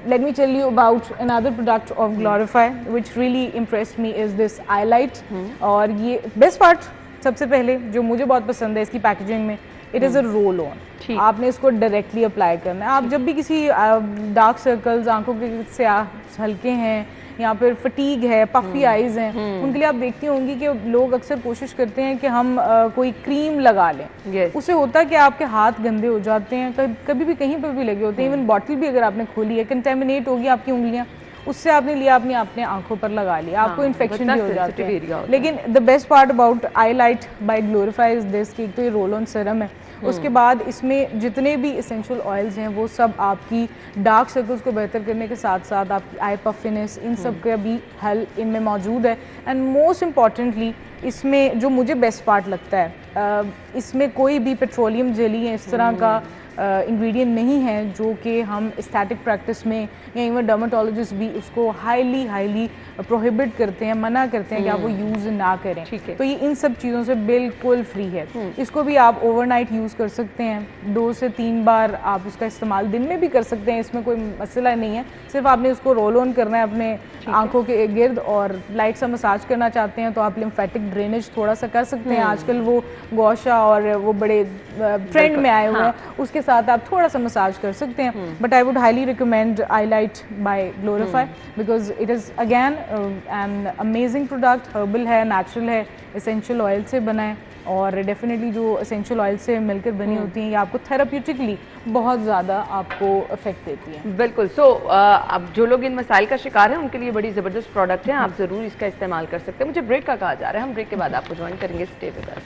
let me tell you about another product of Glorify which really impressed me is this highlight. और ये बेस्ट पार्ट सबसे पहले जो मुझे बहुत पसंद है इसकी पैकेजिंग में, it is a roll on. आपने इसको डायरेक्टली अप्लाई करना है। आप जब भी किसी डार्क सर्कल्स, आंखों के स्याह हल्के हैं या फिर फटीग है, पफी आइज हैं, उनके लिए आप देखती होंगी कि लोग अक्सर कोशिश करते हैं कि हम कोई क्रीम लगा लें। उससे होता है कि आपके हाथ गंदे हो जाते हैं, कभी भी कहीं पर भी लगे होते हैं, इवन बॉटल भी अगर आपने खोली है कंटेमिनेट होगी आपकी उंगलियां, उससे आपने लिया, आपने अपने आंखों पर लगा लिया, आपको इन्फेक्शन भी हो जाते area हैं। होता है। लेकिन the best part about I light by glorify is this कि एक तो ये रोल ऑन सीरम है, उसके बाद इसमें जितने भी एसेंशियल ऑयल्स हैं वो सब आपकी डार्क सर्कल्स को बेहतर करने के साथ साथ आपकी आई पफिनेस, इन सब का भी हल इनमें मौजूद है। एंड मोस्ट इम्पॉर्टेंटली इसमें जो मुझे बेस्ट पार्ट लगता है, इसमें कोई भी पेट्रोलियम जेली या इस तरह का इंग्रेडिएंट नहीं है जो कि हम स्टैटिक प्रैक्टिस में या इवन डर्माटोलॉजिस्ट भी उसको हाईली प्रोहिबिट करते हैं, मना करते हैं कि आप वो यूज़ ना करें। ठीक है। तो ये इन सब चीज़ों से बिल्कुल फ्री है। इसको भी आप ओवरनाइट यूज़ कर सकते हैं, 2 से 3 बार आप इसका इस्तेमाल दिन में भी कर सकते हैं, इसमें कोई मसला नहीं है। सिर्फ आपने उसको रोल ऑन करना है अपने आंखों के गिर्द और लाइट सा मसाज करना चाहते हैं तो आप लिम्फेटिक ड्रेनेज थोड़ा सा कर सकते हैं। आजकल वो गौशा और वो बड़े ट्रेंड में आए हुए हैं, उसके साथ आप थोड़ा सा मसाज कर सकते हैं। But I would highly recommend I light by glorify because it is again an amazing product, herbal है, नेचुरल है, एसेंशियल ऑयल से बना है और डेफिनेटली जो एसेंशियल ऑयल से मिलकर बनी होती हैं ये आपको थेराप्यूटिकली बहुत ज़्यादा आपको इफेक्ट देती हैं। बिल्कुल। सो अब जो लोग इन मसाइल का शिकार हैं उनके लिए बड़ी ज़बरदस्त प्रोडक्ट है, आप ज़रूर इसका इस्तेमाल कर सकते हैं। मुझे ब्रेक का कहा जा रहा है, हम ब्रेक के बाद आपको ज्वाइन करेंगे। Stay with us.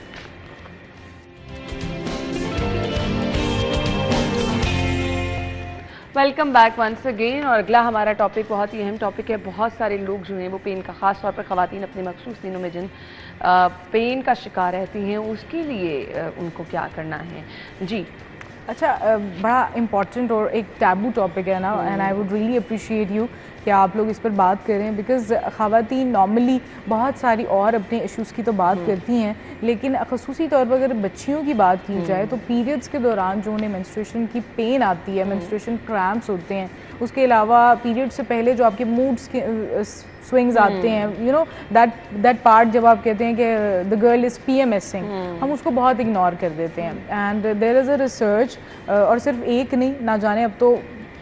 Welcome back once again. और अगला हमारा टॉपिक बहुत ही अहम टॉपिक है। बहुत सारे लोग जो हैं वो पेन का, ख़ास तौर पर ख़वातीन अपने मखसूस दिनों में जिन पेन का शिकार रहती हैं उसके लिए उनको क्या करना है। जी अच्छा, बड़ा इम्पॉर्टेंट और एक टैबू टॉपिक है ना, and I would really appreciate you कि आप लोग इस पर बात करें बिकॉज ख़वातीन नॉर्मली बहुत सारी और अपने इश्यूज़ की तो बात करती हैं, लेकिन ख़ुसूसी तौर पर अगर बच्चियों की बात की जाए तो पीरियड्स के दौरान जो उन्हें मेंस्ट्रुएशन की पेन आती है, मेंस्ट्रुएशन क्रैम्प्स होते हैं, उसके अलावा पीरियड से पहले जो आपके मूड्स के स्विंग्स आते हैं, यू नो दैट पार्ट जब आप कहते हैं कि द गर्ल इज़ PMSing, हम उसको बहुत इग्नोर कर देते हैं। And there is a research, और सिर्फ एक नहीं, ना जाने अब तो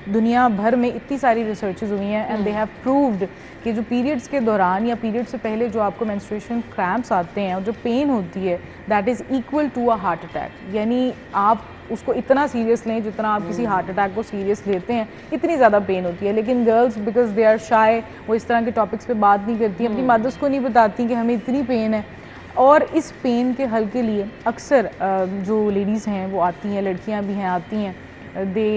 दुनिया भर में इतनी सारी रिसर्चेज हुई हैं एंड दे हैव प्रूव्ड कि जो पीरियड्स के दौरान या पीरियड से पहले जो आपको मेंस्ट्रुएशन क्रैम्प्स आते हैं और जो पेन होती है that is equal to a heart attack. यानी आप उसको इतना सीरियस लें जितना आप किसी हार्ट अटैक को सीरियस लेते हैं, इतनी ज़्यादा पेन होती है। लेकिन girls because they are shy, वो इस तरह के टॉपिक्स पे बात नहीं करती, अपनी मदर्स को नहीं बताती कि हमें इतनी पेन है। और इस पेन के हल के लिए अक्सर जो लेडीज़ हैं वो आती हैं, लड़कियां भी हैं आती हैं, they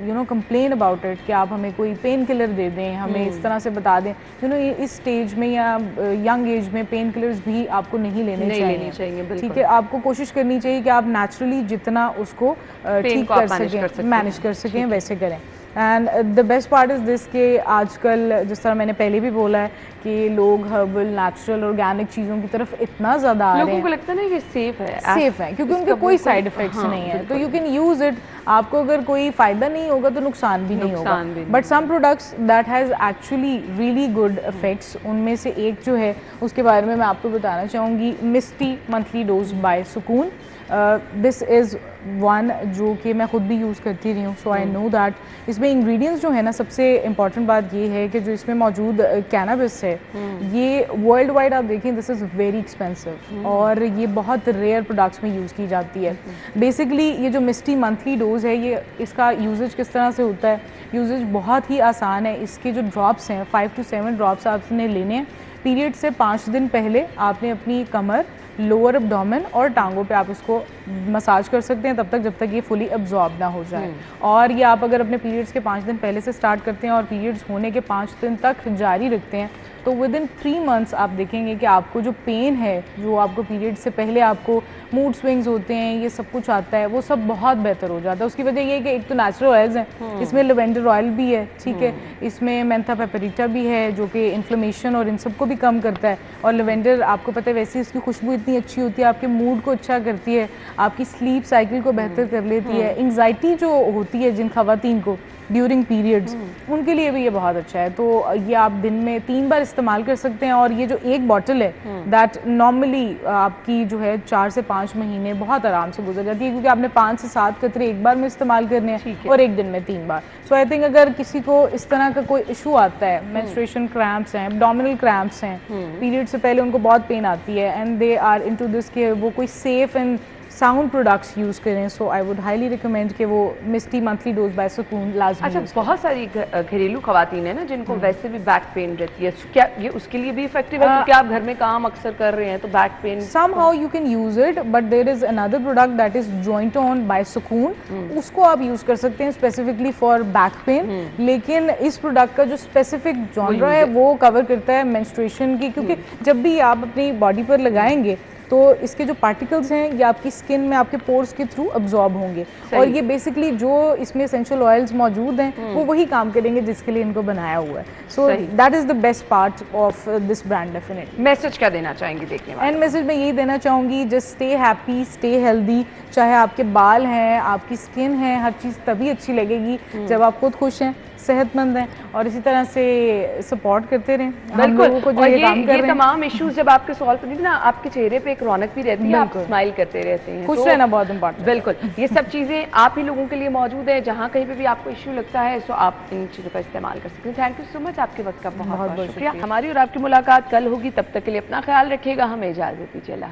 you know complain about it कि आप हमें कोई पेन किलर दे दें, हमें इस तरह से बता दें। यू नो इस स्टेज में या यंग एज में पेन किलर्स भी आपको नहीं लेने चाहिए। ठीक है, आपको कोशिश करनी चाहिए कि आप नेचुरली जितना उसको ठीक कर सकें, मैनेज कर सकें, वैसे करें। And the best part is this कि आजकल जिस तरह मैंने पहले भी बोला है कि लोग हर्बल, नेचुरल, ऑर्गेनिक चीज़ों की तरफ इतना ज़्यादा आ रहे हैं। लोगों को लगता है ना ये सेफ है, क्योंकि उनके कोई साइड इफेक्ट्स नहीं है, तो यू कैन यूज़ इट। आपको अगर कोई फ़ायदा नहीं होगा तो नुकसान भी नहीं होगा। But some products that has actually really good effects, उनमें से एक जो है उसके बारे में मैं आपको बताना चाहूँगी, मिस्टी मंथली डोज बाय सुकून। दिस इज़ वन जो कि मैं खुद भी यूज़ करती रही हूँ, सो आई नो दैट इसमें इंग्रेडिएंट्स जो है ना, सबसे इम्पॉर्टेंट बात ये है कि जो इसमें मौजूद कैनाबिस है ये वर्ल्ड वाइड आप देखें दिस इज़ वेरी एक्सपेंसिव और ये बहुत रेयर प्रोडक्ट्स में यूज़ की जाती है। बेसिकली ये जो मिस्टी मंथली डोज है, ये इसका यूजेज किस तरह से होता है, यूजेज बहुत ही आसान है। इसके जो ड्रॉप्स हैं 5 to 7 ड्रॉप्स आपने लेने हैं। पीरियड से 5 दिन पहले आपने अपनी कमर, लोअर एब्डोमेन और टांगों पे आप इसको मसाज कर सकते हैं तब तक जब तक ये फुली एब्जॉर्ब ना हो जाए। और ये आप अगर अपने पीरियड्स के 5 दिन पहले से स्टार्ट करते हैं और पीरियड्स होने के 5 दिन तक जारी रखते हैं तो विद इन 3 मंथ्स आप देखेंगे कि आपको जो पेन है, जो आपको पीरियड से पहले आपको मूड स्विंग्स होते हैं, ये सब कुछ आता है, वो सब बहुत बेहतर हो जाता है। उसकी वजह ये है कि एक तो नेचुरल ऑयल्स हैं, इसमें लेवेंडर ऑयल भी है, ठीक है, इसमें मेंथा पेपरिटा भी है जो कि इन्फ्लेमेशन और इन सबको भी कम करता है। और लेवेंडर आपको पता है वैसे इसकी खुशबू इतनी अच्छी होती है, आपके मूड को अच्छा करती है, आपकी स्लीप साइकिल को बेहतर कर लेती है। एंग्जाइटी जो होती है जिन खवातीन को ड्यूरिंग पीरियड्स, उनके लिए भी ये बहुत अच्छा है। तो ये आप दिन में 3 बार इस्तेमाल कर सकते हैं। और ये जो एक बॉटल है दैट नॉर्मली आपकी जो है 4 से 5 महीने बहुत आराम से गुजर जाती है, क्योंकि आपने 5 से 7 कतरे एक बार में इस्तेमाल करने हैं और एक दिन में 3 बार। सो आई थिंक अगर किसी को इस तरह का कोई इशू आता है, मेंस्ट्रुएशन क्रैम्प्स हैं, एब्डोमिनल क्रैम्प्स हैं, पीरियड से पहले उनको बहुत पेन आती है and they are into this कि वो कोई safe and sound products use करें। So I would highly recommend कि वो मिस्टी मंथली डोज बाय सुकून लाजमी। अच्छा, बहुत सारी घरेलू खवातीन है ना जिनको वैसे भी बैक पेन रहती है, क्या ये उसके लिए भी इफेक्टिव है? क्योंकि आप घर में काम अक्सर कर रहे हैं तो back pain somehow you can use it, but there is another product that is joint on by सुकून, उसको आप यूज कर सकते हैं स्पेसिफिकली फॉर बैक पेन। लेकिन इस प्रोडक्ट का जो स्पेसिफिक जॉनरा है वो कवर करता है मेंस्ट्रुएशन की, क्योंकि जब भी आप अपनी बॉडी पर लगाएंगे तो इसके जो पार्टिकल्स हैं ये आपकी स्किन में आपके पोर्स के थ्रू अब्जॉर्ब होंगे, और ये बेसिकली जो इसमें एसेंशियल ऑयल्स मौजूद हैं वो वही काम करेंगे जिसके लिए इनको बनाया हुआ है। So that is the best part of this brand definitely. Message क्या देना चाहेंगे देखने वाले? एंड मैसेज मैं यही देना चाहूँगी, just stay happy, stay healthy. चाहे आपके बाल हैं, आपकी स्किन है, हर चीज़ तभी अच्छी लगेगी जब आप खुद खुश हैं, सेहतमंद हैं, और इसी तरह से सपोर्ट करते रहें हम लोगों को जो ये काम कर रहे हैं। तमाम इश्यूज जब आपके सॉल्व होंगे ना, आपके चेहरे पे एक रौनक भी रहती है, आप स्माइल करते रहते हैं, खुश रहना बहुत इंपॉर्टेंट। बिल्कुल, ये सब चीज़ें आप ही लोगों के लिए मौजूद है। जहाँ कहीं पे भी आपको इश्यू लगता है तो आप इन चीज़ों का इस्तेमाल कर सकते हैं। थैंक यू सो मच, आपके वक्त का बहुत बहुत शुक्रिया। हमारी और आपकी मुलाकात कल होगी, तब तक के लिए अपना ख्याल रखिएगा, हमें इजाज़त दीजिए। अल्लाह।